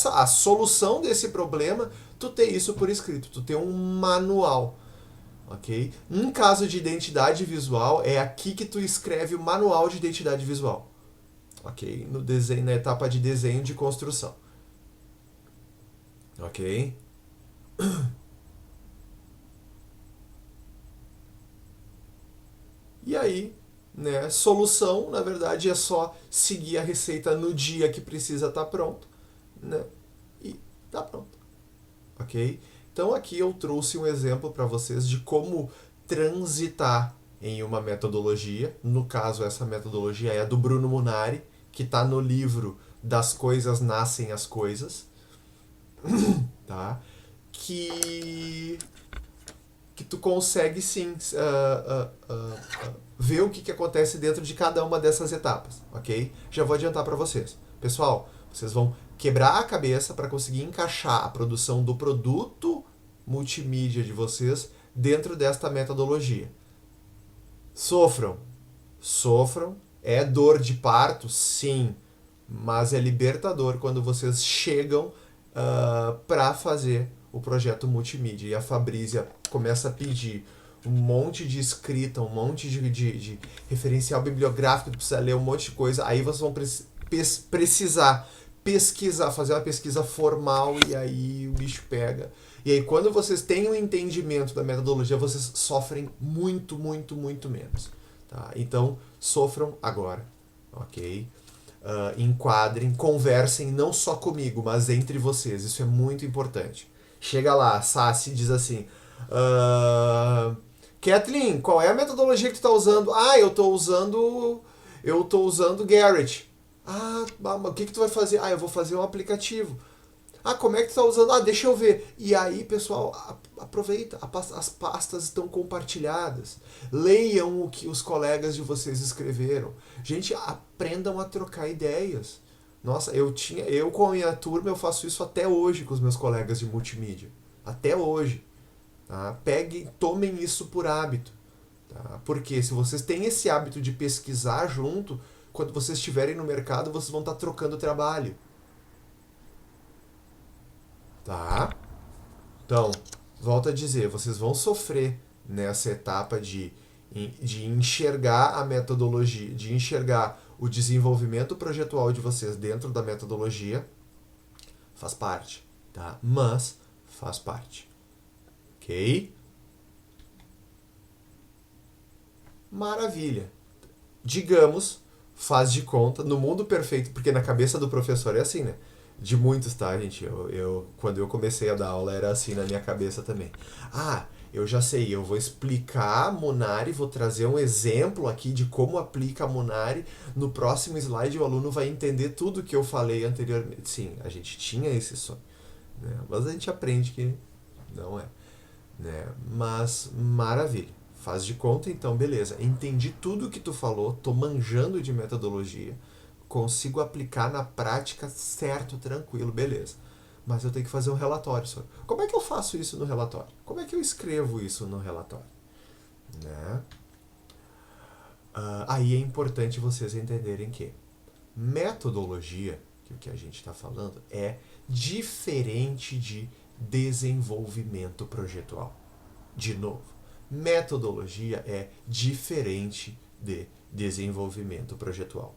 Speaker 1: a solução desse problema, tu ter isso por escrito, tu ter um manual. Ok? Um caso de identidade visual é aqui que tu escreve o manual de identidade visual. Ok? Na etapa de desenho de construção. Ok? E aí, né, solução, na verdade, é só seguir a receita no dia que precisa estar pronto, né? E tá pronto. Ok? Então aqui eu trouxe um exemplo para vocês de como transitar em uma metodologia. No caso, essa metodologia é a do Bruno Munari, que está no livro Das Coisas Nascem as Coisas. Tá? Que tu consegue sim ver o que acontece dentro de cada uma dessas etapas. Ok? Já vou adiantar para vocês. Pessoal, vocês vão quebrar a cabeça para conseguir encaixar a produção do produto multimídia de vocês dentro desta metodologia. Sofram, é dor de parto, sim, mas é libertador quando vocês chegam para fazer o projeto multimídia e a Fabrícia começa a pedir um monte de escrita, um monte de referencial bibliográfico que precisa ler, um monte de coisa, aí vocês vão precisar pesquisar, fazer uma pesquisa formal e aí o bicho pega. E aí quando vocês têm um entendimento da metodologia, vocês sofrem muito, muito, muito menos. Tá? Então, sofram agora, ok? Enquadrem, conversem não só comigo, mas entre vocês. Isso é muito importante. Chega lá, Sassi diz assim... Kathleen, qual é a metodologia que tu tá usando? Ah, eu tô usando Garrett. Ah, mas o que tu vai fazer? Ah, eu vou fazer um aplicativo. Ah, como é que tu tá usando? Ah, deixa eu ver. E aí, pessoal, aproveita. As pastas estão compartilhadas. Leiam o que os colegas de vocês escreveram. Gente, aprendam a trocar ideias. Nossa, eu com a minha turma, eu faço isso até hoje com os meus colegas de multimídia. Até hoje. Tá? Peguem, tomem isso por hábito. Tá? Porque se vocês têm esse hábito de pesquisar junto, quando vocês estiverem no mercado, vocês vão estar trocando trabalho. Tá? Então, volto a dizer, vocês vão sofrer nessa etapa de enxergar a metodologia, de enxergar o desenvolvimento projetual de vocês dentro da metodologia. Faz parte, tá? Mas faz parte. Ok? Maravilha. Digamos, faz de conta, no mundo perfeito, porque na cabeça do professor é assim, né? De muitos, tá, gente? Quando eu comecei a dar aula era assim na minha cabeça também. Ah, eu já sei, eu vou explicar a Munari, vou trazer um exemplo aqui de como aplica a Munari. No próximo slide o aluno vai entender tudo que eu falei anteriormente. Sim, a gente tinha esse sonho, né? Mas a gente aprende que não é, né? Mas maravilha. Faz de conta, então, beleza. Entendi tudo que tu falou, tô manjando de metodologia, consigo aplicar na prática certo, tranquilo, beleza. Mas eu tenho que fazer um relatório sobre. Como é que eu faço isso no relatório? Como é que eu escrevo isso no relatório? Né? Aí é importante vocês entenderem que metodologia, que o que a gente está falando, é diferente de desenvolvimento projetual. De novo, metodologia é diferente de desenvolvimento projetual.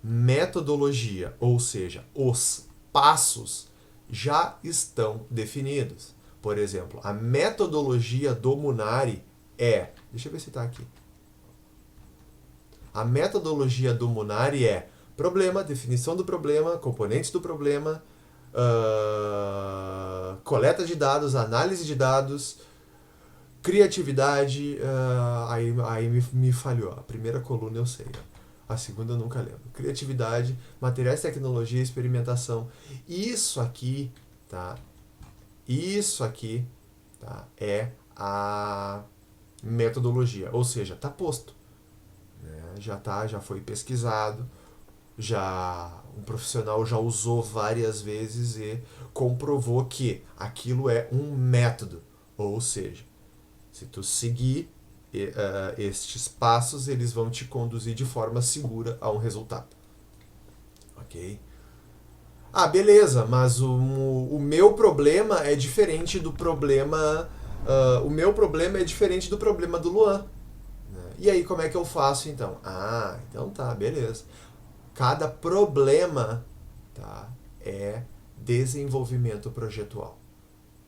Speaker 1: Metodologia, ou seja, os passos já estão definidos. Por exemplo, a metodologia do Munari é... Deixa eu ver se está aqui. A metodologia do Munari é problema, definição do problema, componentes do problema, coleta de dados, análise de dados, criatividade, aí me falhou. A primeira coluna eu sei, a segunda eu nunca lembro. Criatividade, materiais, tecnologia, experimentação. Isso aqui, tá? Isso aqui, tá? É a metodologia, ou seja, tá posto, né? Já foi pesquisado, um profissional já usou várias vezes e comprovou que aquilo é um método, ou seja, se tu seguir estes passos, eles vão te conduzir de forma segura a um resultado. Ok? Ah, beleza, mas o meu problema é diferente do problema... o meu problema é diferente do problema do Luan. Né? E aí, como é que eu faço, então? Ah, então tá, beleza. Cada problema, tá, é desenvolvimento projetual.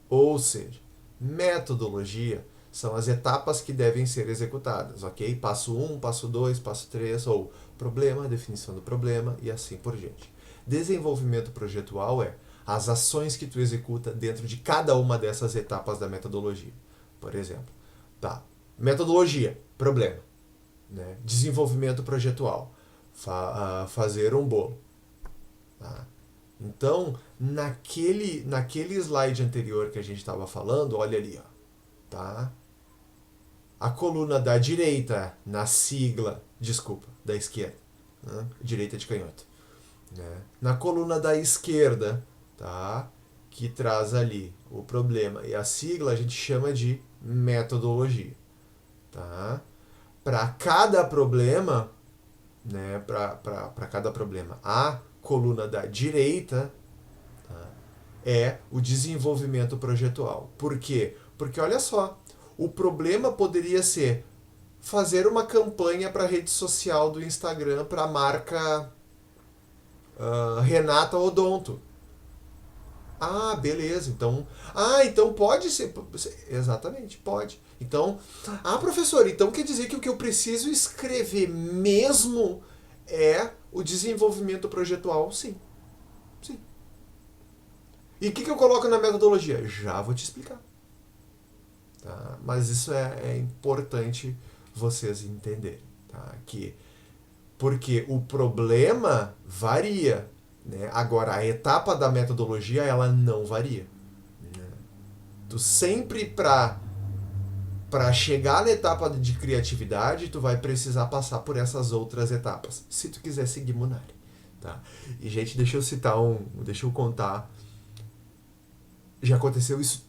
Speaker 1: Ou seja, metodologia são as etapas que devem ser executadas, ok? Passo 1, passo 2, passo 3, ou problema, definição do problema e assim por diante. Desenvolvimento projetual é as ações que tu executa dentro de cada uma dessas etapas da metodologia. Por exemplo, tá, metodologia, problema, né? Desenvolvimento projetual, fazer um bolo. Tá? Então, naquele slide anterior que a gente estava falando, olha ali, ó, tá? A coluna da direita na sigla, da esquerda, né? Direita de canhoto. Né? Na coluna da esquerda, tá? Que traz ali o problema e a sigla, a gente chama de metodologia. Tá? Para cada problema, né? Para cada problema, a coluna da direita, tá? É o desenvolvimento projetual. Por quê? Porque olha só, o problema poderia ser fazer uma campanha para a rede social do Instagram para a marca Renata Odonto. Ah, beleza. Então pode ser. Exatamente, pode. Então, professor, então quer dizer que o que eu preciso escrever mesmo é o desenvolvimento projetual? Sim. Sim. E o que eu coloco na metodologia? Já vou te explicar. Tá? Mas isso é importante vocês entenderem. Tá? Porque o problema varia. Né? Agora, a etapa da metodologia ela não varia. Né? Tu sempre para chegar na etapa de criatividade, tu vai precisar passar por essas outras etapas, se tu quiser seguir Munari. Tá? E, gente, deixa eu contar. Já aconteceu isso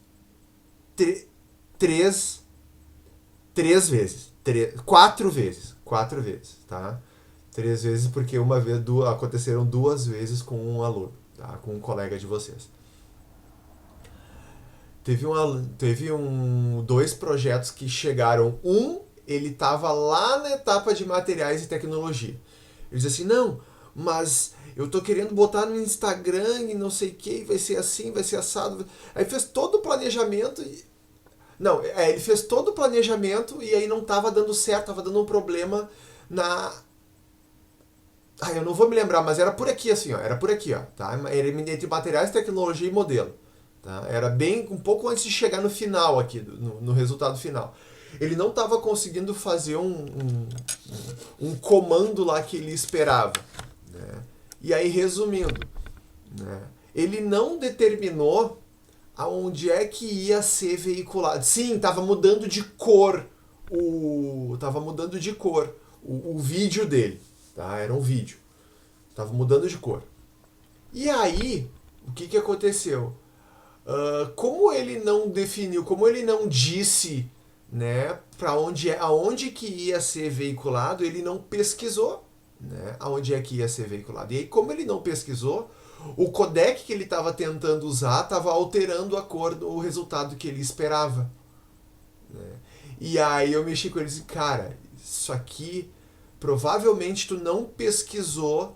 Speaker 1: três, três vezes. Quatro vezes. Quatro vezes, tá? Três vezes porque uma vez aconteceram duas vezes com um aluno, tá? Com um colega de vocês. Dois projetos que chegaram. Ele estava lá na etapa de materiais e tecnologia. Ele disse assim, não, mas eu tô querendo botar no Instagram e não sei o que, vai ser assim, vai ser assado. Aí fez todo o planejamento. Não, ele fez todo o planejamento e aí não estava dando certo, estava dando um problema na... eu não vou me lembrar, mas era por aqui assim, ó, era por aqui, ó, tá? Era entre materiais, tecnologia e modelo. Tá? Era bem um pouco antes de chegar no final aqui, no resultado final. Ele não estava conseguindo fazer um comando lá que ele esperava. Né? E aí, resumindo, né? Ele não determinou aonde é que ia ser veiculado. Sim, estava mudando de cor tava mudando de cor o vídeo dele. Tá? Era um vídeo. Tava mudando de cor. E aí, o que aconteceu? Como ele não definiu, como ele não disse, né, para aonde que ia ser veiculado, ele não pesquisou, né, aonde é que ia ser veiculado. E aí, como ele não pesquisou, o codec que ele estava tentando usar estava alterando a cor do resultado que ele esperava. Né? E aí eu mexi com ele e disse, cara, isso aqui provavelmente tu não pesquisou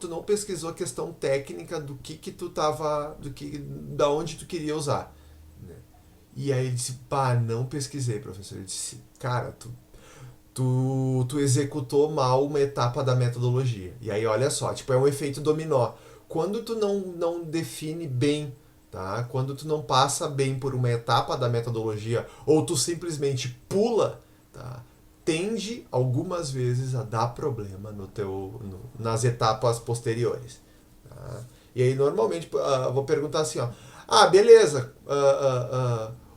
Speaker 1: a questão técnica do que tu tava, da onde tu queria usar. Né? E aí ele disse, não pesquisei, professor. Ele disse, cara, tu executou mal uma etapa da metodologia. E aí olha só, tipo, é um efeito dominó. Quando tu não define bem, tá? Quando tu não passa bem por uma etapa da metodologia, ou tu simplesmente pula, tá? Tende algumas vezes a dar problema nas etapas posteriores. Tá? E aí normalmente eu vou perguntar assim, ó, beleza,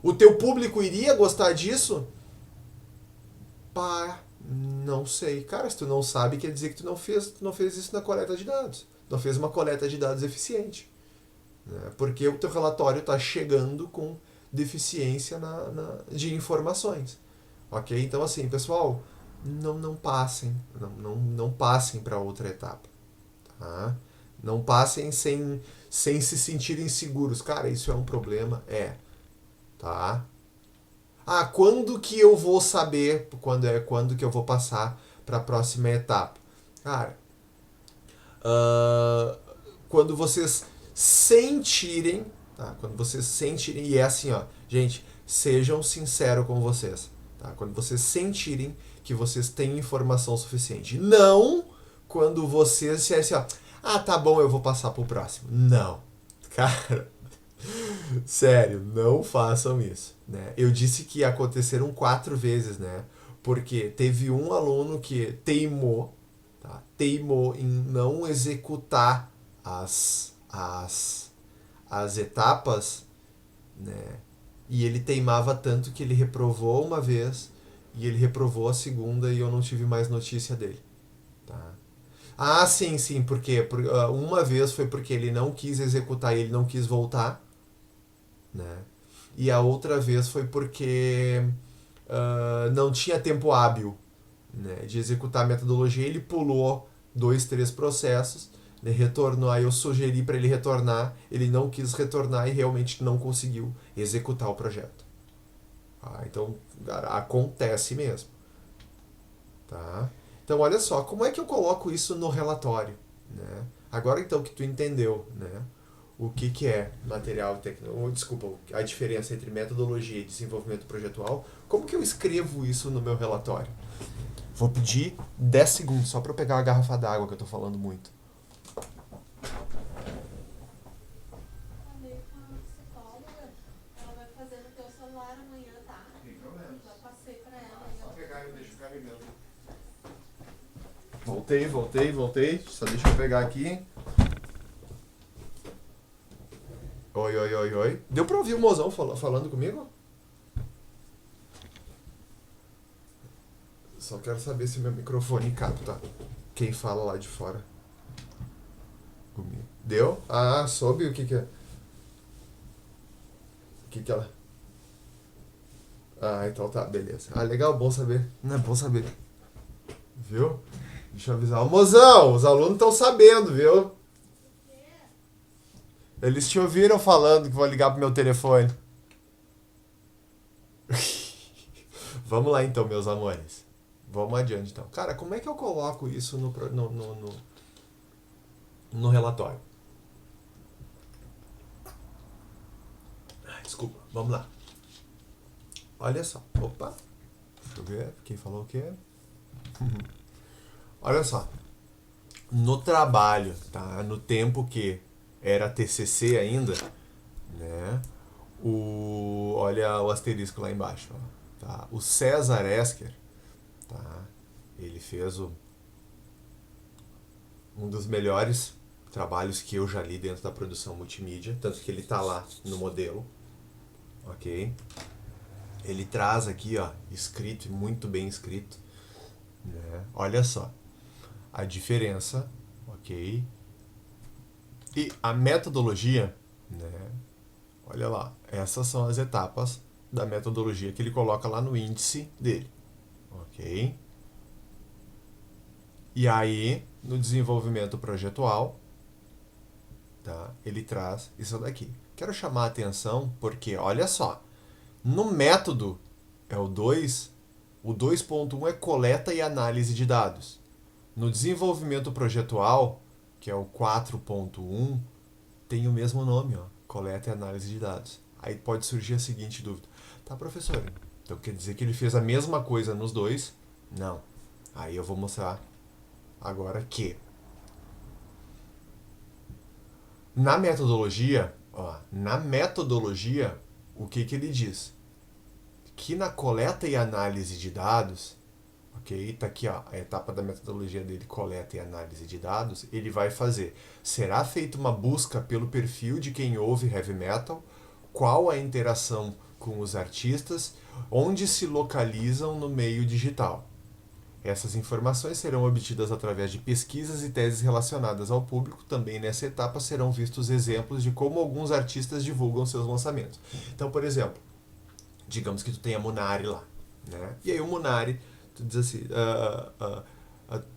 Speaker 1: o teu público iria gostar disso? Não sei. Cara, se tu não sabe, quer dizer que tu não fez isso na coleta de dados. Não fez uma coleta de dados eficiente. Né? Porque o teu relatório está chegando com deficiência de informações. Ok? Então, assim, pessoal, não passem. Não passem para outra etapa. Tá? Não passem sem se sentirem seguros. Cara, isso é um problema? Tá? Quando que eu vou saber quando que eu vou passar para a próxima etapa? Cara, quando vocês sentirem, tá? Quando vocês sentirem, e é assim, ó, gente, sejam sinceros com vocês, tá? Quando vocês sentirem que vocês têm informação suficiente. Não quando vocês disserem assim, ó, tá bom, eu vou passar pro próximo. Não. Cara, sério, não façam isso. Né? Eu disse que aconteceram 4 vezes, né? Porque teve um aluno que teimou em não executar as etapas, né? E ele teimava tanto que ele reprovou uma vez e ele reprovou a segunda e eu não tive mais notícia dele. Tá? Sim, porque uma vez foi porque ele não quis executar e ele não quis voltar, né? E a outra vez foi porque não tinha tempo hábil, né, de executar a metodologia. Ele pulou 2, 3 processos, né, retornou. Aí eu sugeri para ele retornar, ele não quis retornar e realmente não conseguiu executar o projeto. Então, cara, acontece mesmo. Tá? Então, olha só, como é que eu coloco isso no relatório? Né? Agora então que tu entendeu, né? O que é material técnico, desculpa, a diferença entre metodologia e desenvolvimento projetual, como que eu escrevo isso no meu relatório? Vou pedir 10 segundos só para eu pegar a garrafa d'água que eu tô falando muito.
Speaker 2: Falei com a psicóloga, ela vai fazer no teu celular amanhã, tá?
Speaker 1: Sem problema.
Speaker 2: Já passei pra ela.
Speaker 1: Só pegar e eu deixo carregando. Voltei. Só deixa eu pegar aqui. Oi. Deu pra ouvir o mozão falando comigo? Só quero saber se meu microfone capta quem fala lá de fora. Comigo. Deu? Ah, soube o que é. O que ela... Ah, então tá, beleza. Ah, legal, bom saber. Não é bom saber. Viu? Deixa eu avisar. Ô, mozão, os alunos estão sabendo, viu? Eles te ouviram falando que vou ligar pro meu telefone. Vamos lá então, meus amores. Vamos adiante então. Cara, como é que eu coloco isso no relatório? Desculpa, vamos lá. Olha só. Opa. Deixa eu ver. Quem falou o quê? Olha só. No trabalho, tá? No tempo que era TCC ainda, né? Olha o asterisco lá embaixo, ó, tá? O César Esker, tá? Ele fez um dos melhores trabalhos que eu já li dentro da produção multimídia, tanto que ele tá lá no modelo, ok? Ele traz aqui, ó, escrito, muito bem escrito, né? Olha só, a diferença, ok? E a metodologia, né? Olha lá, essas são as etapas da metodologia que ele coloca lá no índice dele, ok? E aí, no desenvolvimento projetual, tá? Ele traz isso daqui. Quero chamar a atenção porque, olha só, no método é o 2, o 2.1 é coleta e análise de dados. No desenvolvimento projetual, que é o 4.1, tem o mesmo nome, ó, coleta e análise de dados. Aí pode surgir a seguinte dúvida. Tá, professor, então quer dizer que ele fez a mesma coisa nos dois? Não. Aí eu vou mostrar agora que na metodologia, o que ele diz? Que na coleta e análise de dados, ok? Tá aqui, ó, a etapa da metodologia dele, coleta e análise de dados, ele vai fazer. Será feita uma busca pelo perfil de quem ouve heavy metal, qual a interação com os artistas, onde se localizam no meio digital. Essas informações serão obtidas através de pesquisas e teses relacionadas ao público. Também nessa etapa serão vistos exemplos de como alguns artistas divulgam seus lançamentos. Então, por exemplo, digamos que tu tenha Munari lá, né? E aí o Munari, tu diz assim,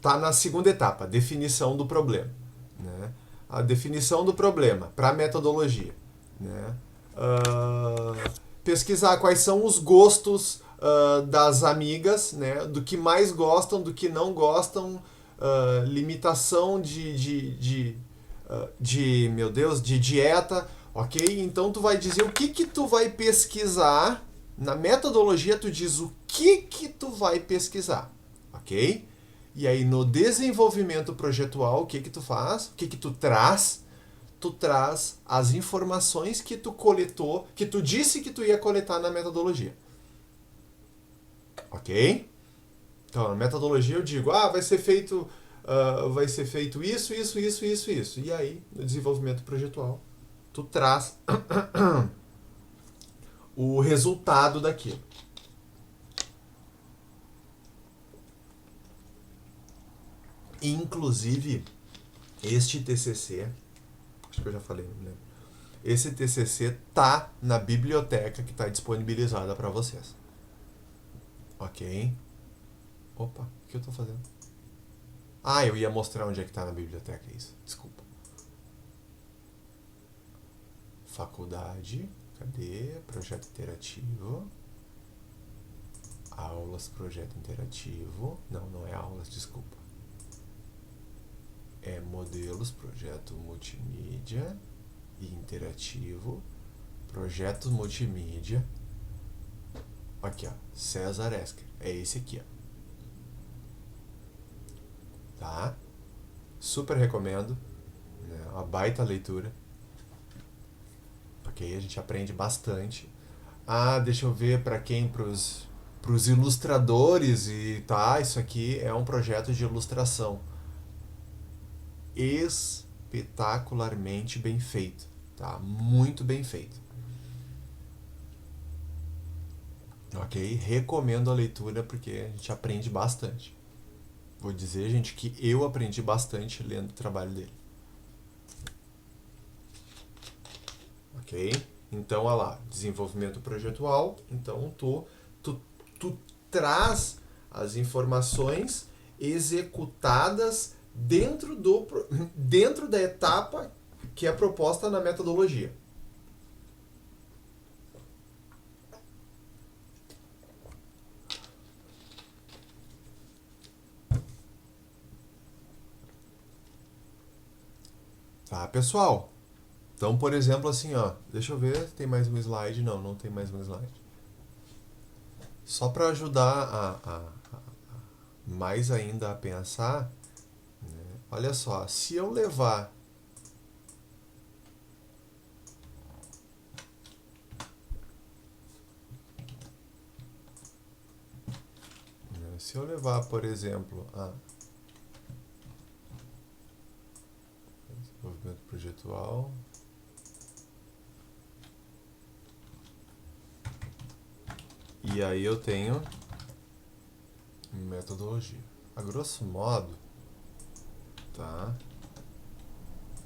Speaker 1: tá na segunda etapa, definição do problema, né? A definição do problema para a metodologia, né? Pesquisar quais são os gostos das amigas, né? Do que mais gostam, do que não gostam, limitação meu Deus, de dieta, ok? Então tu vai dizer o que tu vai pesquisar. Na metodologia tu diz o que tu vai pesquisar, ok? E aí no desenvolvimento projetual, o que tu faz? O que tu traz? Tu traz as informações que tu coletou, que tu disse que tu ia coletar na metodologia. Ok? Então, na metodologia eu digo, vai ser feito isso. E aí, no desenvolvimento projetual, tu traz o resultado daquilo. Inclusive, este TCC, acho que eu já falei, não lembro. Esse TCC tá na biblioteca que está disponibilizada para vocês. Ok? Opa, o que eu tô fazendo? Eu ia mostrar onde é que tá na biblioteca isso. Desculpa. Faculdade. Cadê? Projeto interativo. Aulas, projeto interativo. Não é aulas, desculpa. é modelos, projeto multimídia e interativo, projetos multimídia. Aqui, ó, César Esker, é esse aqui, ó. Tá? Super recomendo, né? Uma baita leitura. Ok, a gente aprende bastante. Ah, deixa eu ver para quem, pros ilustradores e tá, isso aqui é um projeto de ilustração espetacularmente bem feito, tá? Muito bem feito. Ok? Recomendo a leitura porque a gente aprende bastante. Vou dizer, gente, que eu aprendi bastante lendo o trabalho dele. Ok? Então, olha lá, desenvolvimento projetual. Então, tu traz as informações executadas dentro da etapa que é proposta na metodologia. Tá, pessoal? Então, por exemplo, assim, ó, deixa eu ver, tem mais um slide? Não, não tem mais um slide. Só para ajudar mais ainda a pensar, né? Olha só, se eu levar por exemplo, a desenvolvimento projetual, e aí eu tenho metodologia. A grosso modo, tá?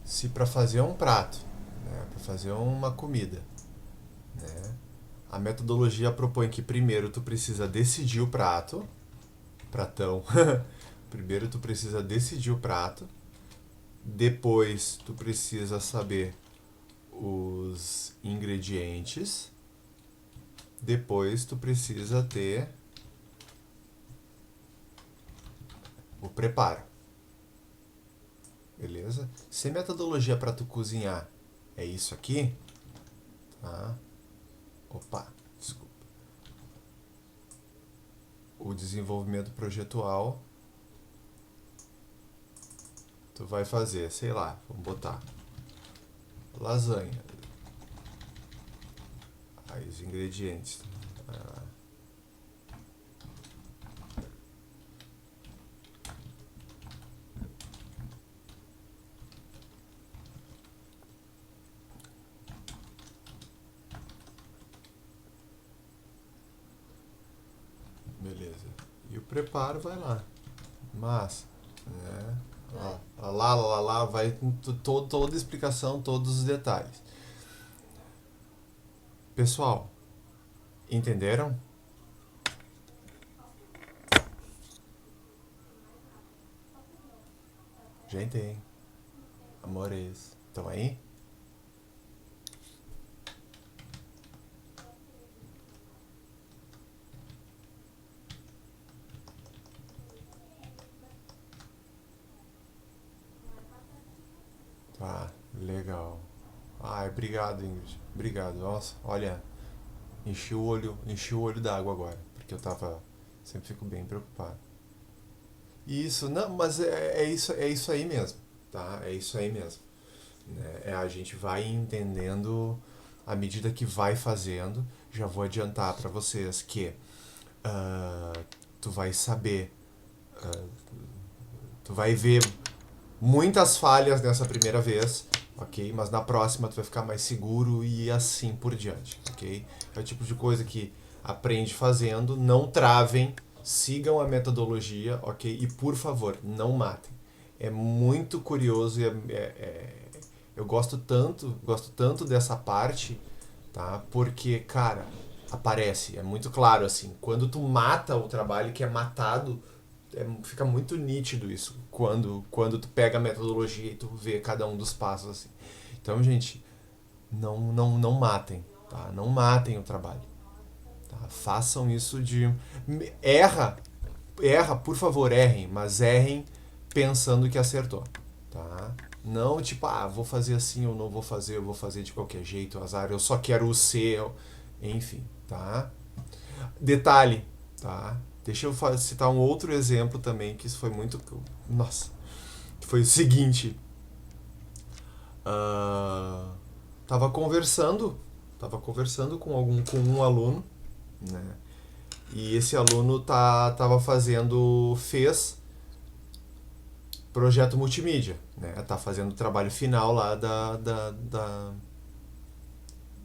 Speaker 1: Se para fazer um prato, né, para fazer uma comida, né, a metodologia propõe que primeiro tu precisa decidir o pratão. Primeiro tu precisa decidir o prato, depois tu precisa saber os ingredientes, depois tu precisa ter o preparo. Beleza? Se a metodologia para tu cozinhar é isso aqui, tá? Opa, desculpa. O desenvolvimento projetual, tu vai fazer, sei lá, vamos botar lasanha. Aí os ingredientes. Beleza. E o preparo vai lá. Massa. Né? Lá, vai com toda a explicação, todos os detalhes. Pessoal, entenderam? Gente, amores, estão aí? Tá, legal. Ai, obrigado, Ingrid. Obrigado. Nossa, olha, enchi o olho d'água agora, porque eu tava, sempre fico bem preocupado. Isso, não, mas é isso aí mesmo, tá? É isso aí mesmo. Né? A gente vai entendendo à medida que vai fazendo. Já vou adiantar para vocês que ah, tu vai saber, ah, tu vai ver muitas falhas nessa primeira vez, ok? Mas na próxima tu vai ficar mais seguro e assim por diante, ok? É o tipo de coisa que aprende fazendo, não travem, sigam a metodologia, ok? E por favor, não matem. É muito curioso e eu gosto tanto dessa parte, tá? Porque, cara, aparece, é muito claro assim, quando tu mata o trabalho que é matado, fica muito nítido isso quando tu pega a metodologia e tu vê cada um dos passos assim. Então, gente, não matem, tá? Não matem o trabalho, tá? Façam isso de erra, por favor, errem, mas errem pensando que acertou, tá? Não tipo, vou fazer assim ou não vou fazer, eu vou fazer de qualquer jeito, azar, eu só quero o C, enfim, tá? Detalhe, tá? Deixa eu citar um outro exemplo também, que isso foi muito... Nossa, que foi o seguinte. Uh, tava conversando com um aluno, né? E esse aluno fez projeto multimídia, né? Tá fazendo o trabalho final lá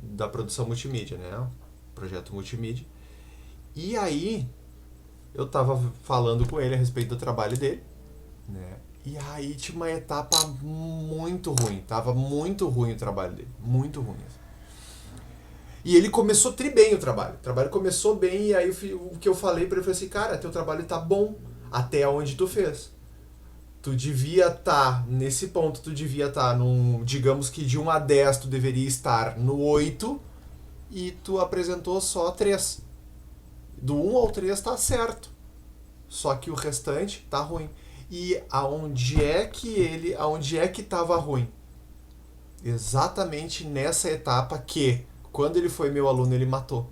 Speaker 1: da produção multimídia, né? Projeto multimídia. E aí, eu tava falando com ele a respeito do trabalho dele, né? E aí tinha uma etapa muito ruim, tava muito ruim o trabalho dele, muito ruim. E ele começou bem o trabalho começou bem, e aí o que eu falei pra ele foi assim, cara, teu trabalho tá bom, até onde tu fez. Tu devia estar, nesse ponto, tu devia estar num, digamos que de 1 a 10 tu deveria estar no 8 e tu apresentou só 3. Do 1 ao 3 tá certo, só que o restante tá ruim. E aonde é que tava ruim? Exatamente nessa etapa que, quando ele foi meu aluno, ele matou.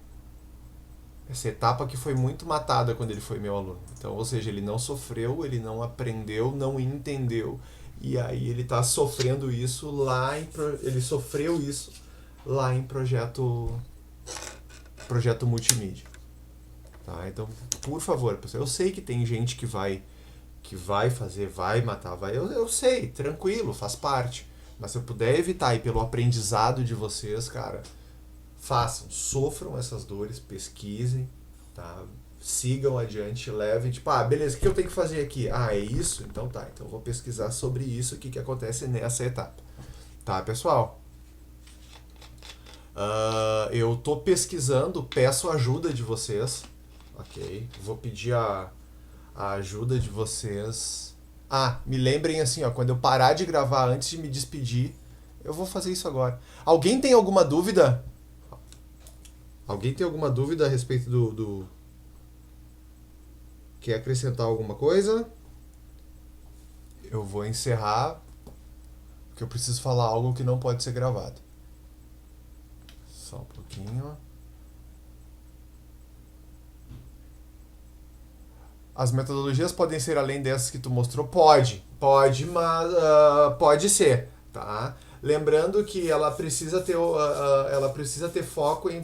Speaker 1: Essa etapa que foi muito matada quando ele foi meu aluno. Então, ou seja, ele não sofreu, ele não aprendeu, não entendeu, e aí ele está sofrendo isso lá ele sofreu isso lá em projeto multimídia. Tá? Então, por favor, pessoal, eu sei que tem gente que vai fazer, vai matar, eu sei, tranquilo, faz parte. Mas se eu puder evitar e pelo aprendizado de vocês, cara, façam, sofram essas dores, pesquisem, tá? Sigam adiante, levem, tipo, beleza, o que eu tenho que fazer aqui? É isso? Então tá, então eu vou pesquisar sobre isso, o que acontece nessa etapa. Tá, pessoal? Eu tô pesquisando, peço a ajuda de vocês, ok? Vou pedir a ajuda de vocês. Me lembrem assim, ó, quando eu parar de gravar antes de me despedir, eu vou fazer isso agora. Alguém tem alguma dúvida? Alguém tem alguma dúvida a respeito do... Quer acrescentar alguma coisa? Eu vou encerrar, porque eu preciso falar algo que não pode ser gravado. Só um pouquinho. As metodologias podem ser além dessas que tu mostrou? Pode, mas pode ser, tá? Lembrando que ela precisa ter foco em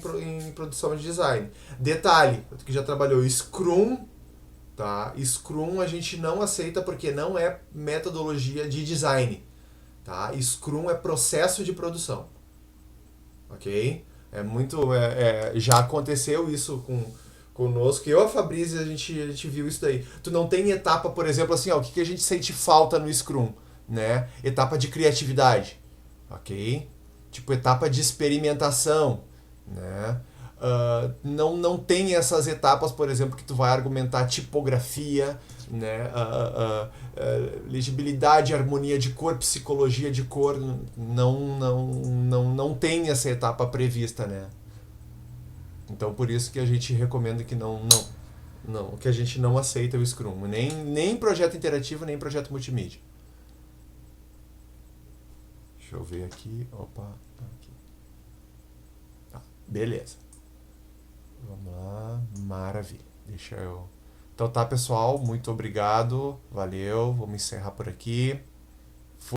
Speaker 1: produção de design. Detalhe, tu que já trabalhou Scrum, tá? Scrum a gente não aceita porque não é metodologia de design, tá? Scrum é processo de produção, ok? Já aconteceu isso conosco. Eu e a Fabrício, a gente viu isso daí. Tu não tem etapa, por exemplo, assim, o que a gente sente falta no Scrum, né? Etapa de criatividade, ok? Tipo, etapa de experimentação, né? Não tem essas etapas, por exemplo, que tu vai argumentar tipografia, né? Legibilidade, harmonia de cor, psicologia de cor, não tem essa etapa prevista, né? Então por isso que a gente recomenda que que a gente não aceita o Scrum, nem projeto interativo, nem projeto multimídia. Deixa eu ver aqui, aqui. Beleza. Vamos lá, maravilha. Então tá, pessoal, muito obrigado, valeu, vamos encerrar por aqui.